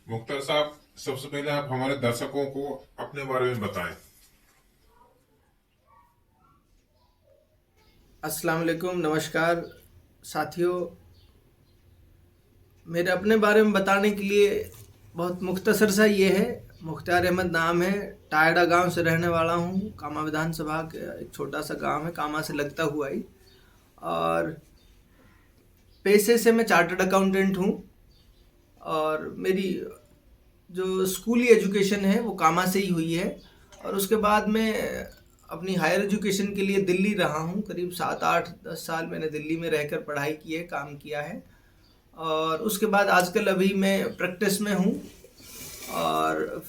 मुख्तार साहब, सबसे पहले आप हमारे दर्शकों को अपने बारे में बताएं। अस्सलाम वालेकुम, नमस्कार साथियों। मेरे अपने बारे में बताने के लिए बहुत मुख्तसर सा ये है। मुख्तार अहमद नाम है। टायड़ा गांव से रहने वाला हूँ। कामा विधानसभा के एक छोटा सा गांव है, कामा से लगता हुआ ही। और पेशे से मैं चार्टर्ड अकाउंटेंट हूँ। और मेरी जो स्कूली एजुकेशन है वो कामा से ही हुई है। और उसके बाद मैं अपनी हायर एजुकेशन के लिए दिल्ली रहा हूँ। करीब 7 8 10 साल मैंने दिल्ली में रहकर पढ़ाई की है, काम किया है। और उसके बाद आजकल अभी मैं प्रैक्टिस में हूँ। और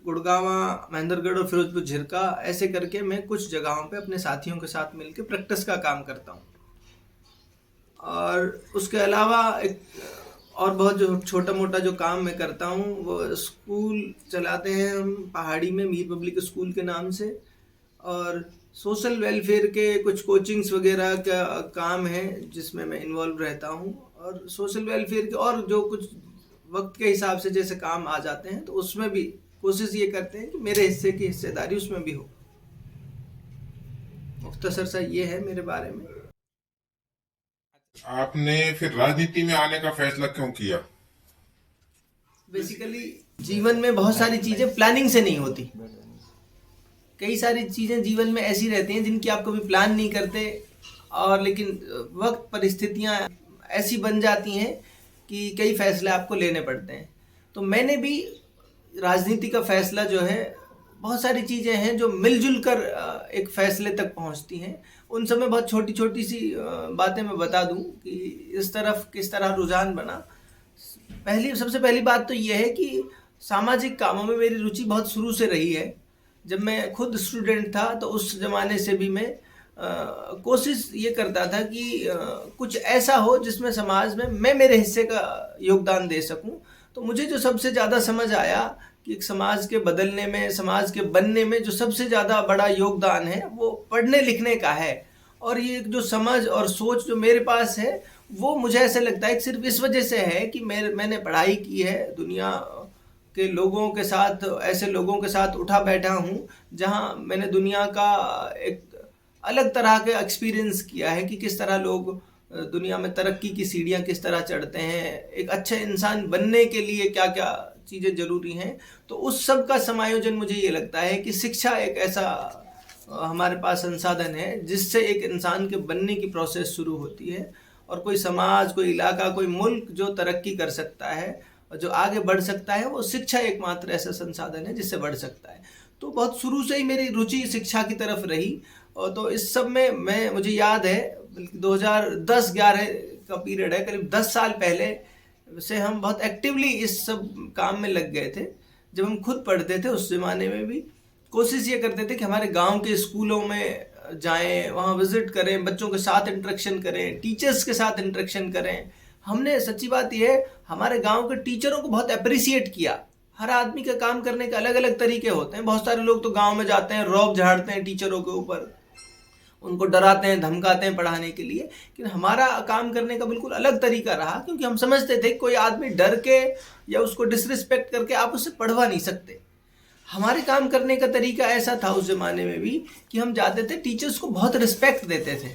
गुड़गांवा, महेंद्रगढ़ और फिरोजपुर झिरका ऐसे करके मैं कुछ जगहों पे अपने साथियों के साथ मिलकर प्रैक्टिस का काम करता हूँ। और उसके अलावा एक और बहुत जो छोटा मोटा जो काम मैं करता हूँ वो स्कूल चलाते हैं हम पहाड़ी में, मीर पब्लिक स्कूल के नाम से। और सोशल वेलफेयर के कुछ कोचिंग्स वगैरह का काम है जिसमें मैं इन्वॉल्व रहता हूँ। और सोशल वेलफेयर के और जो कुछ वक्त के हिसाब से जैसे काम आ जाते हैं तो उसमें भी कोशिश ये करते हैं कि मेरे हिस्से की हिस्सेदारी उसमें भी हो। मुख्तसर सा ये है मेरे बारे में। आपने फिर राजनीति में आने का फैसला क्यों किया? बेसिकली जीवन में बहुत सारी चीज़ें प्लानिंग से नहीं होती। कई सारी चीज़ें जीवन में ऐसी रहती हैं जिनकी आप कभी प्लान नहीं करते। और लेकिन वक्त, परिस्थितियाँ ऐसी बन जाती हैं कि कई फैसले आपको लेने पड़ते हैं। तो मैंने भी राजनीति का फैसला जो है, बहुत सारी चीज़ें हैं जो मिलजुल कर एक फैसले तक पहुंचती हैं। उन सब में बहुत छोटी छोटी सी बातें मैं बता दूं कि इस तरफ किस तरह रुझान बना। सबसे पहली बात तो ये है कि सामाजिक कामों में मेरी रुचि बहुत शुरू से रही है। जब मैं खुद स्टूडेंट था तो उस ज़माने से भी मैं कोशिश ये करता था कि कुछ ऐसा हो जिसमें समाज में मैं मेरे हिस्से का योगदान दे सकूं। तो मुझे जो सबसे ज़्यादा समझ आया कि एक समाज के बदलने में, समाज के बनने में जो सबसे ज़्यादा बड़ा योगदान है वो पढ़ने लिखने का है। और ये जो समझ और सोच जो मेरे पास है वो मुझे ऐसा लगता है कि सिर्फ इस वजह से है कि मैंने पढ़ाई की है, दुनिया के लोगों के साथ, ऐसे लोगों के साथ उठा बैठा हूँ जहाँ मैंने दुनिया का एक अलग तरह का एक्सपीरियंस किया है कि किस तरह लोग दुनिया में तरक्की की सीढ़ियाँ किस तरह चढ़ते हैं, एक अच्छे इंसान बनने के लिए क्या क्या चीज़ें ज़रूरी हैं। तो उस सब का समायोजन मुझे ये लगता है कि शिक्षा एक ऐसा हमारे पास संसाधन है जिससे एक इंसान के बनने की प्रोसेस शुरू होती है। और कोई समाज, कोई इलाका, कोई मुल्क जो तरक्की कर सकता है और जो आगे बढ़ सकता है वो शिक्षा एकमात्र ऐसा संसाधन है जिससे बढ़ सकता है। तो बहुत शुरू से ही मेरी रुचि शिक्षा की तरफ रही। और तो इस सब में मुझे याद है 2010-11 का पीरियड है, करीब 10 साल पहले से हम बहुत एक्टिवली इस सब काम में लग गए थे। जब हम खुद पढ़ते थे उस ज़माने में भी कोशिश ये करते थे कि हमारे गांव के स्कूलों में जाएं, वहाँ विजिट करें, बच्चों के साथ इंटरेक्शन करें, टीचर्स के साथ इंटरेक्शन करें। हमने, सच्ची बात यह है, हमारे गांव के टीचरों को बहुत अप्रिसिएट किया। हर आदमी का काम करने के अलग अलग तरीके होते हैं। बहुत सारे लोग तो गांव में जाते हैं, रौब झाड़ते हैं टीचरों के ऊपर, उनको डराते हैं, धमकाते हैं पढ़ाने के लिए। लेकिन हमारा काम करने का बिल्कुल अलग तरीका रहा क्योंकि हम समझते थे कि कोई आदमी डर के या उसको डिसरिस्पेक्ट करके आप उससे पढ़वा नहीं सकते। हमारे काम करने का तरीका ऐसा था उस ज़माने में भी कि हम जाते थे, टीचर्स को बहुत रिस्पेक्ट देते थे,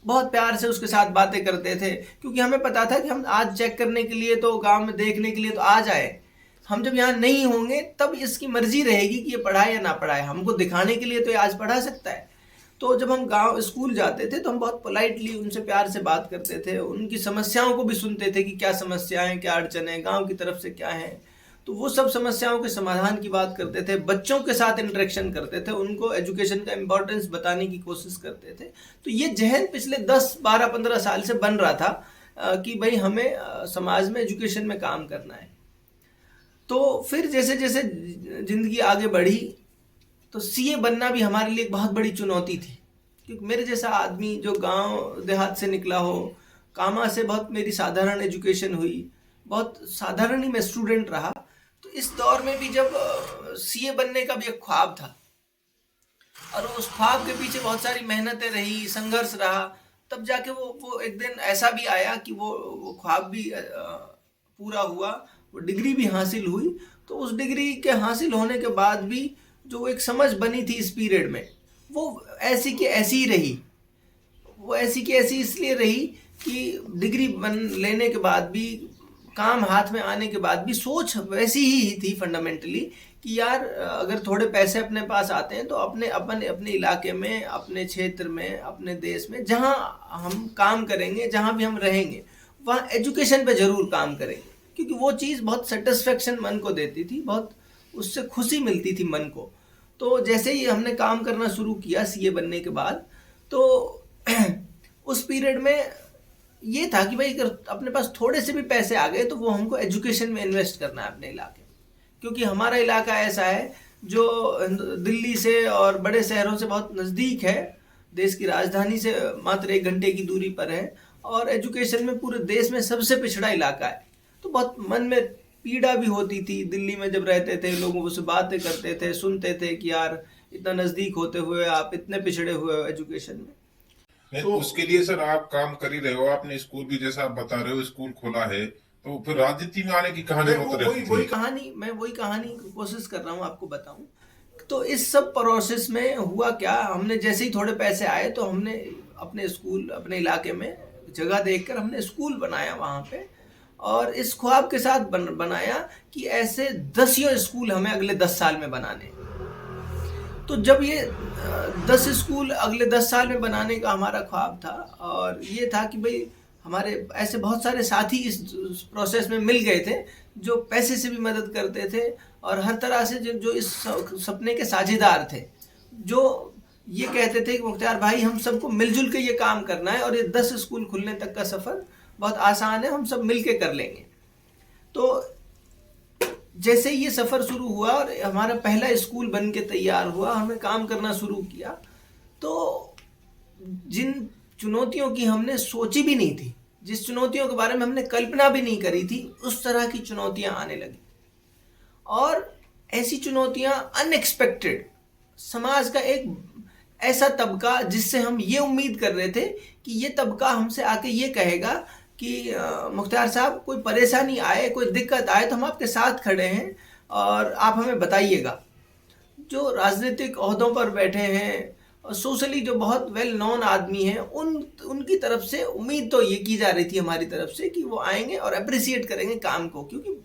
बहुत प्यार से उसके साथ बातें करते थे। क्योंकि हमें पता था कि हम आज चेक करने के लिए तो, गांव में देखने के लिए तो आ जाए, हम जब यहाँ नहीं होंगे तब इसकी मर्जी रहेगी कि ये पढ़ाए या ना पढ़ाए। हमको दिखाने के लिए तो ये आज पढ़ा सकता है। तो जब हम गांव स्कूल जाते थे तो हम बहुत पोलाइटली उनसे प्यार से बात करते थे, उनकी समस्याओं को भी सुनते थे कि क्या समस्याएं, क्या अड़चन है, गाँव की तरफ से क्या है। तो वो सब समस्याओं के समाधान की बात करते थे, बच्चों के साथ इंटरेक्शन करते थे, उनको एजुकेशन का इम्पोर्टेंस बताने की कोशिश करते थे। तो ये जहन पिछले 10 12 15 साल से बन रहा था कि भाई हमें समाज में, एजुकेशन में काम करना है। तो फिर जैसे जैसे ज़िंदगी आगे बढ़ी तो सीए बनना भी हमारे लिए एक बहुत बड़ी चुनौती थी। क्योंकि मेरे जैसा आदमी जो गांव देहात से निकला हो, कामा से बहुत मेरी साधारण एजुकेशन हुई, बहुत साधारण ही मैं स्टूडेंट रहा। तो इस दौर में भी जब सीए बनने का भी एक ख्वाब था और उस ख्वाब के पीछे बहुत सारी मेहनतें रही, संघर्ष रहा, तब जाके वो एक दिन ऐसा भी आया कि वो ख्वाब भी पूरा हुआ। वो डिग्री भी हासिल हुई। तो उस डिग्री के हासिल होने के बाद भी जो एक समझ बनी थी इस पीरियड में, वो ऐसी की ऐसी ही रही। वो ऐसी की ऐसी इसलिए रही कि डिग्री लेने के बाद भी, काम हाथ में आने के बाद भी सोच वैसी ही थी फंडामेंटली कि यार अगर थोड़े पैसे अपने पास आते हैं तो अपने इलाके में, अपने क्षेत्र में, अपने देश में जहाँ हम काम करेंगे, जहाँ भी हम रहेंगे, वहाँ एजुकेशन पे जरूर काम करेंगे, क्योंकि वो चीज़ बहुत सेटिस्फेक्शन मन को देती थी, बहुत उससे खुशी मिलती थी मन को। तो जैसे ही हमने काम करना शुरू किया सीए बनने के बाद, तो उस पीरियड में ये था कि भाई अगर अपने पास थोड़े से भी पैसे आ गए तो वो हमको एजुकेशन में इन्वेस्ट करना है अपने इलाके में, क्योंकि हमारा इलाका ऐसा है जो दिल्ली से और बड़े शहरों से बहुत नज़दीक है, देश की राजधानी से मात्र 1 घंटे की दूरी पर है, और एजुकेशन में पूरे देश में सबसे पिछड़ा इलाका है। तो बहुत मन में पीड़ा भी होती थी। दिल्ली में जब रहते थे, लोगों से बातें करते थे, सुनते थे कि यार इतना नज़दीक होते हुए आप इतने पिछड़े हुए हो एजुकेशन में। तो उसके लिए सर आप काम कर ही रहे हो, आपने स्कूल भी जैसा आप बता रहे हो स्कूल खोला है, तो फिर राजनीति में आने की कहानी वही कहानी कोशिश कर रहा हूँ आपको बताऊं। तो इस सब प्रोसेस में हुआ क्या, हमने जैसे ही थोड़े पैसे आए तो हमने अपने स्कूल, अपने इलाके में जगह देखकर हमने स्कूल बनाया वहाँ पे, और इस ख्वाब के साथ बनाया कि ऐसे 10 स्कूल हमें अगले 10 साल में बनाने। तो जब ये 10 स्कूल अगले 10 साल में बनाने का हमारा ख्वाब था, और ये था कि भाई हमारे ऐसे बहुत सारे साथी इस प्रोसेस में मिल गए थे जो पैसे से भी मदद करते थे, और हर तरह से जो इस सपने के साझेदार थे, जो ये कहते थे कि मुख्तार भाई हम सबको मिलजुल के ये काम करना है, और ये 10 स्कूल खुलने तक का सफ़र बहुत आसान है, हम सब मिल के कर लेंगे। तो जैसे ये सफ़र शुरू हुआ और हमारा पहला स्कूल बन के तैयार हुआ, हमें काम करना शुरू किया, तो जिन चुनौतियों की हमने सोची भी नहीं थी, जिस चुनौतियों के बारे में हमने कल्पना भी नहीं करी थी, उस तरह की चुनौतियां आने लगी। और ऐसी चुनौतियां अनएक्सपेक्टेड, समाज का एक ऐसा तबका जिससे हम ये उम्मीद कर रहे थे कि ये तबका हमसे आके ये कहेगा कि मुख्तार साहब कोई परेशानी आए, कोई दिक्कत आए तो हम आपके साथ खड़े हैं और आप हमें बताइएगा। जो राजनीतिक ओहदों पर बैठे हैं और सोशली जो बहुत वेल नोन आदमी हैं, उनकी तरफ से उम्मीद तो ये की जा रही थी हमारी तरफ से कि वो आएंगे और अप्रिसिएट करेंगे काम को, क्योंकि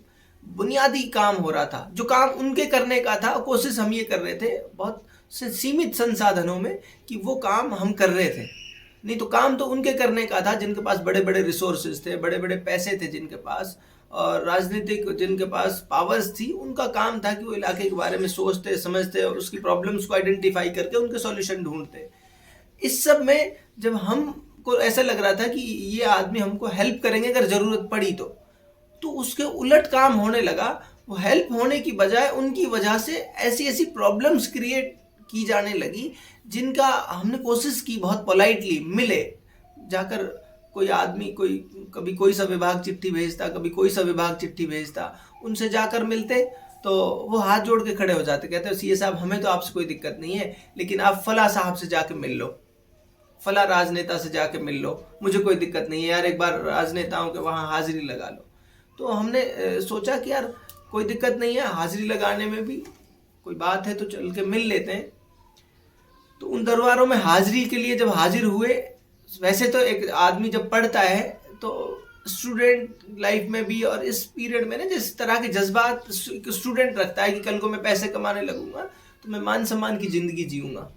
बुनियादी काम हो रहा था, जो काम उनके करने का था, कोशिश हम ये कर रहे थे बहुत से सीमित संसाधनों में कि वो काम हम कर रहे थे। नहीं तो काम तो उनके करने का था जिनके पास बड़े बड़े रिसोर्सेज थे, बड़े बड़े पैसे थे जिनके पास, और राजनीतिक जिनके पास पावर्स थी, उनका काम था कि वो इलाके के बारे में सोचते, समझते और उसकी प्रॉब्लम्स को आइडेंटिफाई करके उनके सॉल्यूशन ढूंढते। इस सब में जब हमको ऐसा लग रहा था कि ये आदमी हमको हेल्प करेंगे अगर ज़रूरत पड़ी तो उसके उलट काम होने लगा। वो हेल्प होने की बजाय उनकी वजह से ऐसी ऐसी प्रॉब्लम्स क्रिएट की जाने लगी जिनका हमने कोशिश की बहुत पोलाइटली मिले जाकर। कोई आदमी कभी कोई सा विभाग चिट्ठी भेजता, कभी कोई सा विभाग चिट्ठी भेजता, उनसे जाकर मिलते तो वो हाथ जोड़ के खड़े हो जाते, कहते सीए साहब हमें तो आपसे कोई दिक्कत नहीं है, लेकिन आप फला साहब से जाके मिल लो, फला राजनेता से जाके मिल लो, मुझे कोई दिक्कत नहीं है यार, एक बार राजनेताओं के वहाँ हाजिरी लगा लो। तो हमने सोचा कि यार कोई दिक्कत नहीं है, हाजिरी लगाने में भी कोई बात है तो चल के मिल लेते हैं। तो उन दरबारों में हाजिरी के लिए जब हाजिर हुए, वैसे तो एक आदमी जब पढ़ता है तो स्टूडेंट लाइफ में भी और इस पीरियड में ना जिस तरह के जज्बात स्टूडेंट रखता है कि कल को मैं पैसे कमाने लगूंगा तो मैं मान सम्मान की ज़िंदगी जीऊँगा,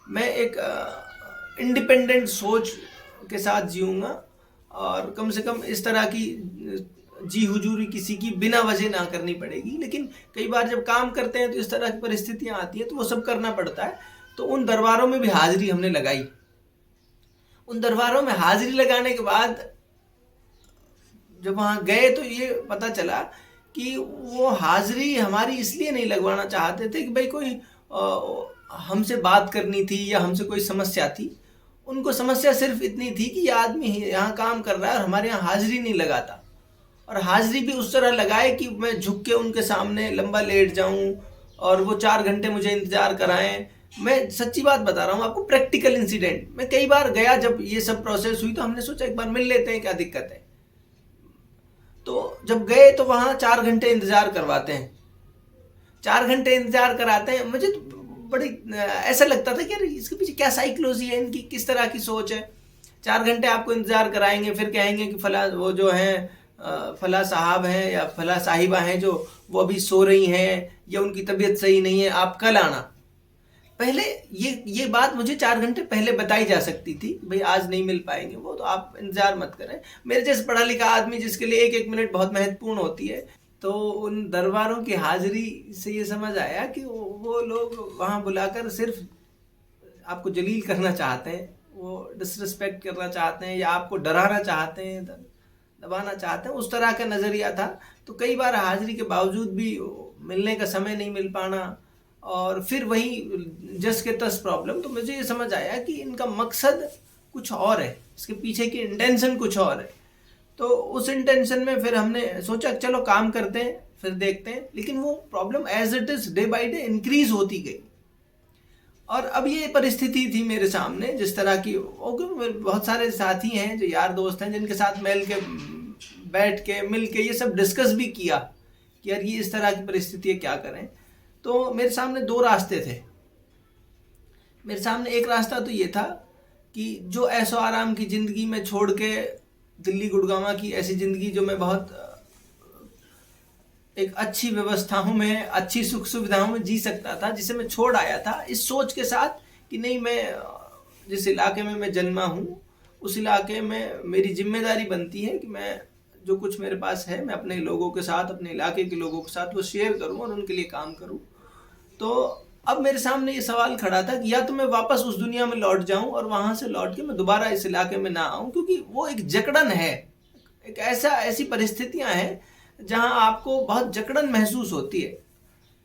मैं एक इंडिपेंडेंट सोच के साथ जीऊँगा, और कम से कम इस तरह की जी हुजूरी किसी की बिना वजह ना करनी पड़ेगी। लेकिन कई बार जब काम करते हैं तो इस तरह की परिस्थितियां आती हैं तो वो सब करना पड़ता है। तो उन दरबारों में भी हाजिरी हमने लगाई। उन दरबारों में हाजिरी लगाने के बाद जब वहाँ गए तो ये पता चला कि वो हाजिरी हमारी इसलिए नहीं लगवाना चाहते थे कि भाई कोई हमसे बात करनी थी या हमसे कोई समस्या थी। उनको समस्या सिर्फ इतनी थी कि ये आदमी यहाँ काम कर रहा है और हमारे यहाँ हाजिरी नहीं लगाता, और हाजिरी भी उस तरह लगाए कि मैं झुक के उनके सामने लंबा लेट जाऊं और वो 4 घंटे मुझे इंतजार कराएं। मैं सच्ची बात बता रहा हूँ आपको, प्रैक्टिकल इंसिडेंट। मैं कई बार गया जब ये सब प्रोसेस हुई तो हमने सोचा एक बार मिल लेते हैं, क्या दिक्कत है। तो जब गए तो वहाँ 4 घंटे इंतजार करवाते हैं, 4 घंटे इंतजार कराते हैं। मुझे तो बड़ी ऐसा लगता था कि यार इसके पीछे क्या साइकोलॉजी है इनकी, किस तरह की सोच है। 4 घंटे आपको इंतजार कराएंगे, फिर कहेंगे कि फला वो जो है फला साहब हैं या फला साहिबा हैं जो वो अभी सो रही हैं या उनकी तबीयत सही नहीं है, आप कल आना। पहले ये बात मुझे 4 घंटे पहले बताई जा सकती थी, भाई आज नहीं मिल पाएंगे वो, तो आप इंतजार मत करें। मेरे जैसे पढ़ा लिखा आदमी जिसके लिए एक एक मिनट बहुत महत्वपूर्ण होती है, तो उन दरबारों की हाजिरी से ये समझ आया कि वो लोग वहाँ बुलाकर सिर्फ आपको जलील करना चाहते हैं, वो डिसरिस्पेक्ट करना चाहते हैं या आपको डराना चाहते हैं, दबाना चाहते हैं, उस तरह का नज़रिया था। तो कई बार हाजिरी के बावजूद भी मिलने का समय नहीं मिल पाना, और फिर वही जस के तस प्रॉब्लम। तो मुझे ये समझ आया कि इनका मकसद कुछ और है, इसके पीछे की इंटेंशन कुछ और है। तो उस इंटेंशन में फिर हमने सोचा चलो काम करते हैं, फिर देखते हैं। लेकिन वो problem as it is day by day increase होती गई। और अब ये परिस्थिति थी मेरे सामने जिस तरह की, बहुत सारे साथी हैं जो यार दोस्त हैं जिनके साथ बैठ के मिल के ये सब डिस्कस भी किया कि यार ये इस तरह की परिस्थिति है, क्या करें। तो मेरे सामने 2 रास्ते थे। मेरे सामने एक रास्ता तो ये था कि जो ऐशो आराम की ज़िंदगी में छोड़ के दिल्ली गुड़गांव की ऐसी ज़िंदगी जो मैं बहुत एक अच्छी व्यवस्थाओं में, अच्छी सुख सुविधाओं में जी सकता था, जिसे मैं छोड़ आया था इस सोच के साथ कि नहीं, मैं जिस इलाके में मैं जन्मा हूँ उस इलाके में मेरी जिम्मेदारी बनती है कि मैं जो कुछ मेरे पास है मैं अपने लोगों के साथ, अपने इलाके के लोगों के साथ वो शेयर करूँ और उनके लिए काम करूँ। तो अब मेरे सामने ये सवाल खड़ा था कि या तो मैं वापस उस दुनिया में लौट जाऊं और वहां से लौट के मैं दोबारा इस इलाके में ना आऊं, क्योंकि वो एक जकड़न है, एक ऐसी परिस्थितियां हैं जहां आपको बहुत जकड़न महसूस होती है।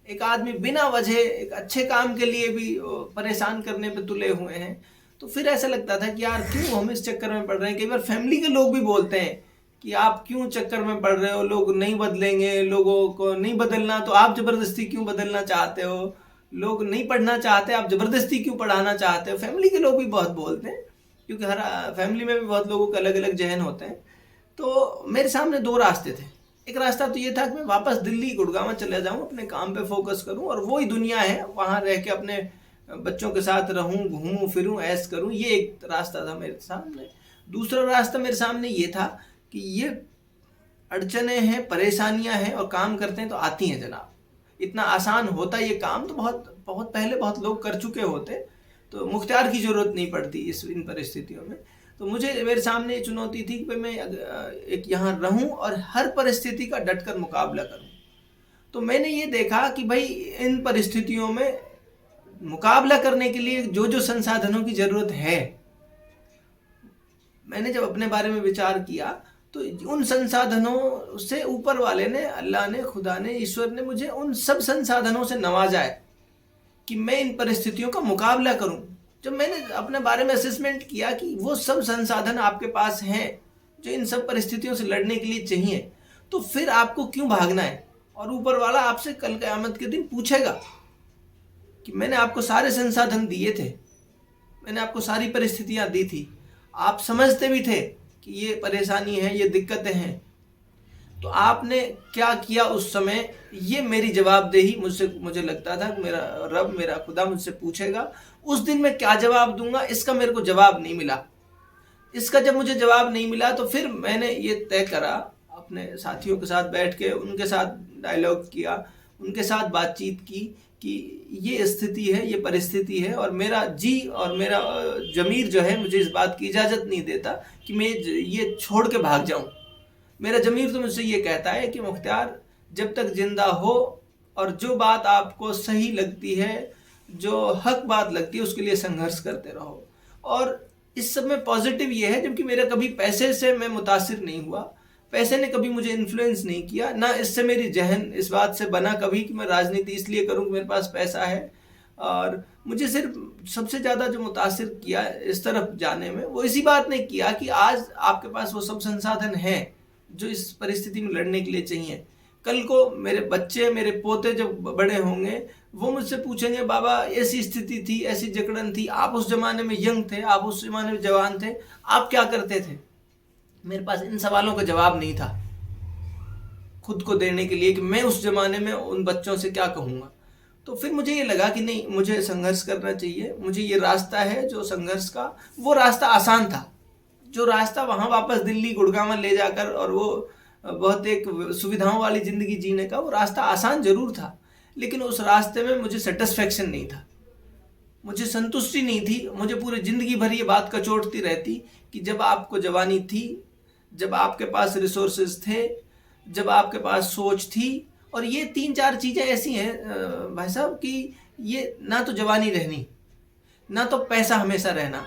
एक आदमी बिना वजह एक अच्छे काम के लिए भी परेशान करने पे तुले हुए हैं। तो फिर ऐसा लगता था कि यार क्यों हम इस चक्कर में पड़ रहे हैं। कई बार फैमिली के लोग भी बोलते हैं कि आप क्यों चक्कर में पड़ रहे हो, लोग नहीं बदलेंगे, लोगों को नहीं बदलना तो आप जबरदस्ती क्यों बदलना चाहते हो, लोग नहीं पढ़ना चाहते आप जबरदस्ती क्यों पढ़ाना चाहते हो। फैमिली के लोग भी बहुत बोलते हैं, क्योंकि हर फैमिली में भी बहुत लोगों के अलग अलग जहन होते हैं। तो मेरे सामने 2 रास्ते थे। एक रास्ता तो ये था कि मैं वापस दिल्ली गुड़गांव चले जाऊं, अपने काम पे फोकस करूं और वही दुनिया है, वहां रह के अपने बच्चों के साथ रहूं, घूमूं फिरूं, ऐश करूं। ये एक रास्ता था मेरे सामने। दूसरा रास्ता मेरे सामने ये था कि ये अड़चने हैं, परेशानियां हैं और काम करते हैं तो आती हैं जनाब। इतना आसान होता ये काम तो बहुत पहले बहुत लोग कर चुके होते, तो मुख्तियार की जरूरत नहीं पड़ती इन परिस्थितियों में। तो मेरे सामने ये चुनौती थी कि मैं एक यहाँ रहूं और हर परिस्थिति का डटकर मुकाबला करूं। तो मैंने ये देखा कि भाई इन परिस्थितियों में मुकाबला करने के लिए जो जो संसाधनों की जरूरत है, मैंने जब अपने बारे में विचार किया तो उन संसाधनों से ऊपर वाले ने, अल्लाह ने, खुदा ने, ईश्वर ने मुझे उन सब संसाधनों से नवाजा है कि मैं इन परिस्थितियों का मुकाबला करूं। जब मैंने अपने बारे में असेसमेंट किया कि वो सब संसाधन आपके पास हैं जो इन सब परिस्थितियों से लड़ने के लिए चाहिए, तो फिर आपको क्यों भागना है। और ऊपर वाला आपसे कल क़यामत के दिन पूछेगा कि मैंने आपको सारे संसाधन दिए थे, मैंने आपको सारी परिस्थितियां दी थी, आप समझते भी थे कि ये परेशानी है, ये दिक्कतें हैं, तो आपने क्या किया उस समय। ये मेरी जवाबदेही मुझे लगता था कि मेरा रब, मेरा खुदा मुझसे पूछेगा। उस दिन मैं क्या जवाब दूंगा, इसका मेरे को जवाब नहीं मिला। इसका जब मुझे जवाब नहीं मिला तो फिर मैंने ये तय करा, अपने साथियों के साथ बैठ के उनके साथ डायलॉग किया, उनके साथ बातचीत की कि ये स्थिति है, ये परिस्थिति है और मेरा जी और मेरा ज़मीर जो है मुझे इस बात की इजाज़त नहीं देता कि मैं ये छोड़ के भाग जाऊं। मेरा ज़मीर तो मुझसे ये कहता है कि मुख्तियार, जब तक जिंदा हो और जो बात आपको सही लगती है, जो हक बात लगती है, उसके लिए संघर्ष करते रहो। और इस सब में पॉजिटिव ये है, जबकि मेरा कभी पैसे से मैं मुतासिर नहीं हुआ, पैसे ने कभी मुझे इन्फ्लुएंस नहीं किया, ना इससे मेरी जहन इस बात से बना कभी कि मैं राजनीति इसलिए करूं कि मेरे पास पैसा है। और मुझे सिर्फ सबसे ज़्यादा जो मुतासिर किया इस तरफ जाने में, वो इसी बात ने किया कि आज आपके पास वो सब संसाधन हैं जो इस परिस्थिति में लड़ने के लिए चाहिए। कल को मेरे बच्चे, मेरे पोते जब बड़े होंगे, वो मुझसे पूछेंगे बाबा ऐसी स्थिति थी, ऐसी जकड़न थी, आप उस जमाने में यंग थे, आप उस जमाने में जवान थे, आप क्या करते थे। मेरे पास इन सवालों का जवाब नहीं था। खुद को देने के लिए कि मैं उस जमाने में उन बच्चों से क्या कहूँगा। तो फिर मुझे ये लगा कि नहीं, मुझे संघर्ष करना चाहिए, मुझे ये रास्ता है जो संघर्ष का, वो रास्ता आसान था। जो रास्ता वहाँ वापस दिल्ली गुड़गांव ले जाकर और वो बहुत एक सुविधाओं वाली ज़िंदगी जीने का, वो रास्ता आसान ज़रूर था, लेकिन उस रास्ते में मुझे सेटिस्फेक्शन नहीं था, मुझे संतुष्टि नहीं थी। मुझे पूरी ज़िंदगी भर ये बात कचोटती रहती कि जब आपको जवानी थी, जब आपके पास रिसोर्सेज थे, जब आपके पास सोच थी, और ये 3-4 चीज़ें ऐसी हैं भाई साहब कि ये ना तो जवानी रहनी, ना तो पैसा हमेशा रहना,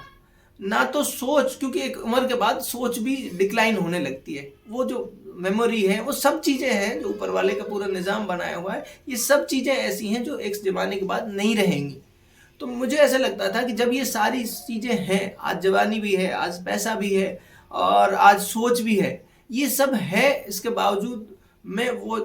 ना तो सोच, क्योंकि एक उम्र के बाद सोच भी डिक्लाइन होने लगती है। वो जो मेमोरी है, वो सब चीज़ें हैं जो ऊपर वाले का पूरा निज़ाम बनाया हुआ है, ये सब चीज़ें ऐसी हैं जो एक ज़माने के बाद नहीं रहेंगी। तो मुझे ऐसा लगता था कि जब ये सारी चीज़ें हैं, आज जवानी भी है, आज पैसा भी है और आज सोच भी है, ये सब है, इसके बावजूद मैं वो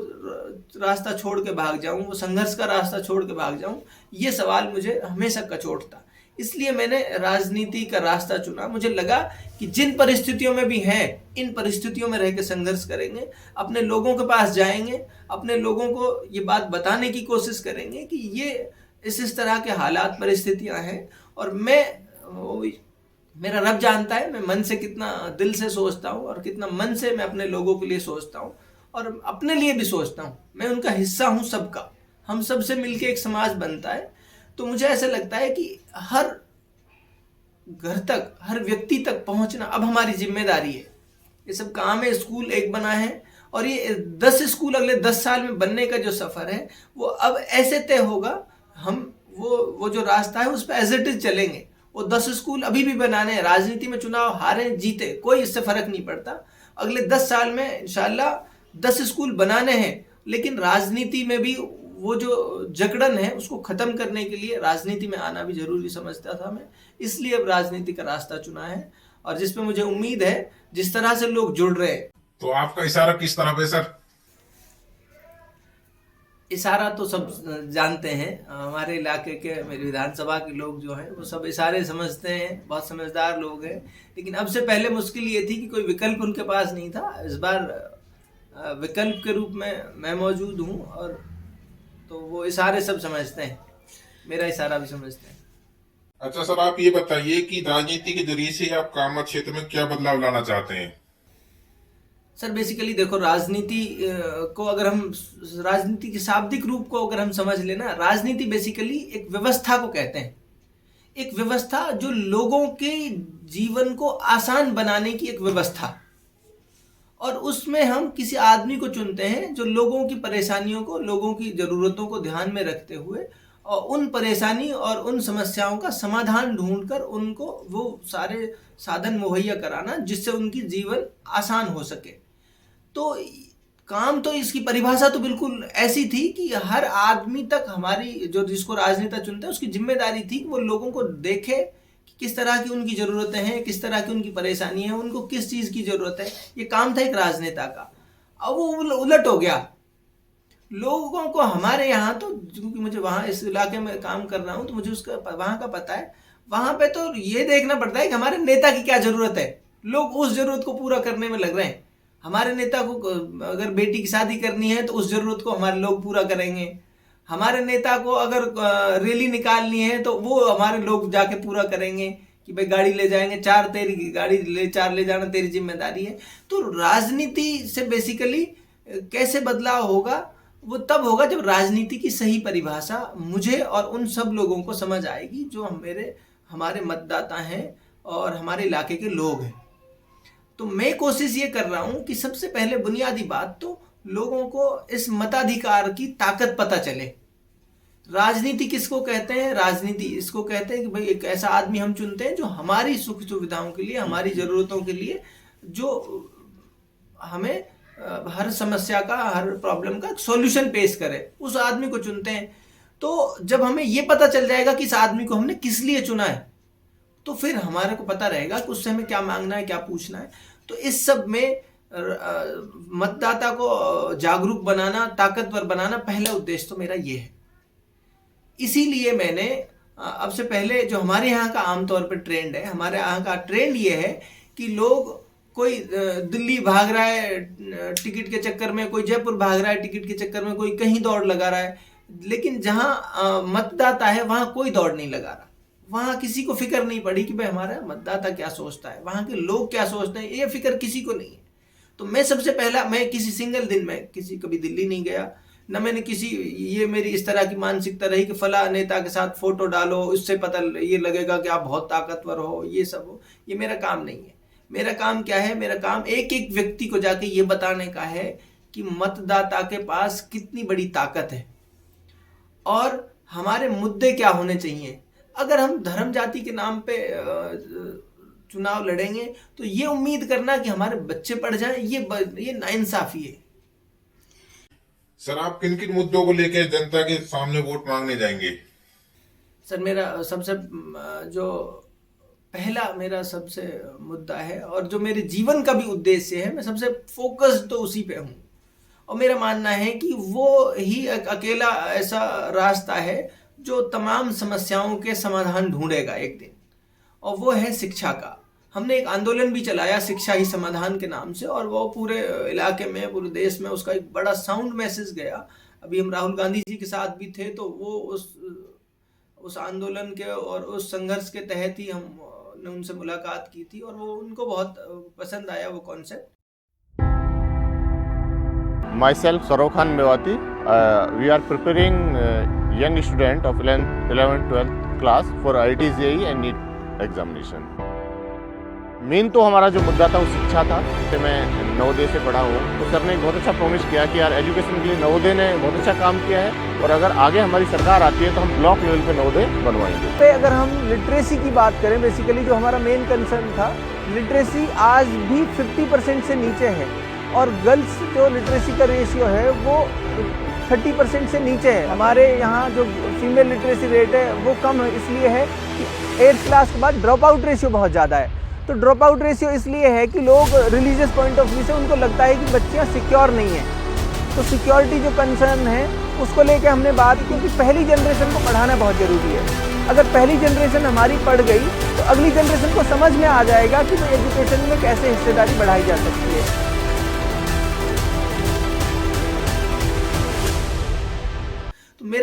रास्ता छोड़ के भाग जाऊं, वो संघर्ष का रास्ता छोड़ के भाग जाऊं, ये सवाल मुझे हमेशा कचोटता। इसलिए मैंने राजनीति का रास्ता चुना। मुझे लगा कि जिन परिस्थितियों में भी हैं, इन परिस्थितियों में रह के संघर्ष करेंगे, अपने लोगों के पास जाएंगे, अपने लोगों को ये बात बताने की कोशिश करेंगे कि ये इस तरह के हालात परिस्थितियां हैं, और मेरा रब जानता है मैं मन से कितना दिल से सोचता हूँ और कितना मन से मैं अपने लोगों के लिए सोचता हूँ और अपने लिए भी सोचता हूँ। मैं उनका हिस्सा हूँ सबका, हम सब से मिलके एक समाज बनता है। तो मुझे ऐसा लगता है कि हर घर तक, हर व्यक्ति तक पहुंचना अब हमारी जिम्मेदारी है। ये सब काम है, स्कूल एक बना है, और ये 10 स्कूल अगले 10 साल में बनने का जो सफ़र है वो अब ऐसे तय होगा, हम वो जो रास्ता है उस पर एज इट इज चलेंगे। वो 10 स्कूल अभी भी बनाने हैं। राजनीति में चुनाव हारे जीते कोई इससे फर्क नहीं पड़ता, अगले 10 साल में इंशाल्लाह 10 स्कूल बनाने हैं, लेकिन राजनीति में भी वो जो जकड़न है उसको खत्म करने के लिए राजनीति में आना भी जरूरी समझता था मैं। इसलिए अब राजनीति का रास्ता चुना है, और जिसपे मुझे उम्मीद है जिस तरह से लोग जुड़ रहे हैं। तो आपका इशारा किस तरफ है सर? इशारा तो सब जानते हैं, हमारे इलाके के, मेरी विधानसभा के लोग जो हैं वो सब इशारे समझते हैं, बहुत समझदार लोग हैं। लेकिन अब से पहले मुश्किल ये थी कि कोई विकल्प उनके पास नहीं था। इस बार विकल्प के रूप में मैं मौजूद हूँ, और तो वो इशारे सब समझते हैं, मेरा इशारा भी समझते हैं। अच्छा सर, आप ये बताइए कि राजनीति के जरिए से आप कामत क्षेत्र में क्या बदलाव लाना चाहते हैं? सर बेसिकली देखो, राजनीति को अगर हम, राजनीति के शाब्दिक रूप को अगर हम समझ लेना, राजनीति बेसिकली एक व्यवस्था को कहते हैं। एक व्यवस्था जो लोगों के जीवन को आसान बनाने की एक व्यवस्था, और उसमें हम किसी आदमी को चुनते हैं जो लोगों की परेशानियों को, लोगों की ज़रूरतों को ध्यान में रखते हुए और उन परेशानी और उन समस्याओं का समाधान ढूंढकर उनको वो सारे साधन मुहैया कराना जिससे उनकी जीवन आसान हो सके। तो काम तो, इसकी परिभाषा तो बिल्कुल ऐसी थी कि हर आदमी तक हमारी, जो जिसको राजनेता चुनते हैं, उसकी जिम्मेदारी थी कि वो लोगों को देखे कि किस तरह की उनकी ज़रूरतें हैं, किस तरह की उनकी परेशानी है, उनको किस चीज़ की ज़रूरत है। ये काम था एक राजनेता का। अब वो उलट हो गया। लोगों को हमारे यहाँ तो, क्योंकि मुझे वहाँ इस इलाके में काम कर रहा हूँ तो मुझे उसका वहाँ का पता है, वहाँ पे तो ये देखना पड़ता है कि हमारे नेता की क्या ज़रूरत है। लोग उस ज़रूरत को पूरा करने में लग रहे हैं। हमारे नेता को अगर बेटी की शादी करनी है तो उस ज़रूरत को हमारे लोग पूरा करेंगे। हमारे नेता को अगर रैली निकालनी है तो वो हमारे लोग जाके पूरा करेंगे कि भाई गाड़ी ले जाएंगे, 4 तेरी गाड़ी ले, 4 ले जाना तेरी जिम्मेदारी है। तो राजनीति से बेसिकली कैसे बदलाव होगा, वो तब होगा जब राजनीति की सही परिभाषा मुझे और उन सब लोगों को समझ आएगी जो हमारे मतदाता हैं और हमारे इलाके के लोग हैं। तो मैं कोशिश ये कर रहा हूँ कि सबसे पहले बुनियादी बात तो लोगों को इस मताधिकार की ताकत पता चले। राजनीति किसको कहते हैं? राजनीति इसको कहते हैं कि भाई एक ऐसा आदमी हम चुनते हैं जो हमारी सुख सुविधाओं के लिए, हमारी ज़रूरतों के लिए, जो हमें हर समस्या का, हर प्रॉब्लम का सॉल्यूशन पेश करे, उस आदमी को चुनते हैं। तो जब हमें ये पता चल जाएगा कि इस आदमी को हमने किस लिए चुना है, तो फिर हमारे को पता रहेगा कि उससे हमें क्या मांगना है, क्या पूछना है। तो इस सब में मतदाता को जागरूक बनाना, ताकतवर बनाना, पहला उद्देश्य तो मेरा ये है। इसीलिए मैंने अब से पहले, जो हमारे यहाँ का आमतौर पर ट्रेंड है, हमारे यहाँ का ट्रेंड ये है कि लोग कोई दिल्ली भाग रहा है टिकट के चक्कर में, कोई जयपुर भाग रहा है टिकट के चक्कर में, कोई कहीं दौड़ लगा रहा है। लेकिन जहां मतदाता है वहां कोई दौड़ नहीं लगा रहा, वहां किसी को फिक्र नहीं पड़ी कि भाई हमारा मतदाता क्या सोचता है, वहां के लोग क्या सोचते हैं, ये फिक्र किसी को नहीं है। तो मैं सबसे पहला, मैं किसी सिंगल दिन में कभी दिल्ली नहीं गया, न मैंने ये मेरी इस तरह की मानसिकता रही कि फला नेता के साथ फोटो डालो, इससे पता ये लगेगा कि आप बहुत ताकतवर हो, ये सब हो। ये मेरा काम नहीं है। मेरा काम क्या है? मेरा काम एक एक व्यक्ति को जाके ये बताने का है कि मतदाता के पास कितनी बड़ी ताकत है और हमारे मुद्दे क्या होने चाहिए। अगर हम धर्म जाति के नाम पे चुनाव लड़ेंगे तो ये उम्मीद करना कि हमारे बच्चे पढ़ जाएं, ये नाइंसाफी है। सर, आप किन किन मुद्दों को लेकर जनता के सामने वोट मांगने जाएंगे? सर, मेरा सबसे जो पहला मेरा सबसे मुद्दा है और जो मेरे जीवन का भी उद्देश्य है, मैं सबसे फोकस तो उसी पे हूँ। और मेरा मानना है कि वो ही एक अकेला ऐसा रास्ता है जो तमाम समस्याओं के समाधान ढूंढेगा एक दिन, और वो है शिक्षा का। हमने एक आंदोलन भी चलाया शिक्षा ही समाधान के नाम से, और वो पूरे इलाके में, पूरे देश में उसका एक बड़ा साउंड मैसेज गया। अभी हम राहुल गांधी जी के साथ भी थे, तो वो उस आंदोलन के और उस संघर्ष के तहत ही हमने उनसे मुलाकात की थी, और वो उनको बहुत पसंद आया वो concept. Myself, Sarok Khan Mewati. We are preparing young student of 11th 12th class for IIT JEE and NEET examination. Main तो हमारा जो मुद्दा था वो शिक्षा था। तो मैं नवोदय से पढ़ा हूँ, तो सर ने बहुत अच्छा प्रॉमिस किया कि यार एजुकेशन के लिए नवोदय ने बहुत अच्छा काम किया है, और अगर आगे हमारी सरकार आती है तो हम ब्लॉक लेवल पे नवोदय बनवाएंगे। पे अगर हम लिटरेसी की बात करें, बेसिकली जो हमारा मेन कंसर्न था, लिटरेसी आज भी 50% से नीचे है, और गर्ल्स जो लिटरेसी का रेशियो है वो 30% से नीचे है। हमारे यहाँ जो फीमेल लिटरेसी रेट है वो कम इसलिए है कि 8th क्लास के बाद ड्रॉप आउट रेशियो बहुत ज़्यादा है। तो ड्रॉप आउट रेशियो इसलिए है कि लोग रिलीजियस पॉइंट ऑफ व्यू से उनको लगता है कि बच्चियाँ सिक्योर नहीं हैं। तो सिक्योरिटी जो कंसर्न है उसको लेके हमने बात, क्योंकि पहली जनरेशन को पढ़ाना बहुत ज़रूरी है। अगर पहली जनरेशन हमारी पढ़ गई तो अगली जनरेशन को समझ में आ जाएगा कि एजुकेशन में कैसे हिस्सेदारी बढ़ाई जा सकती है।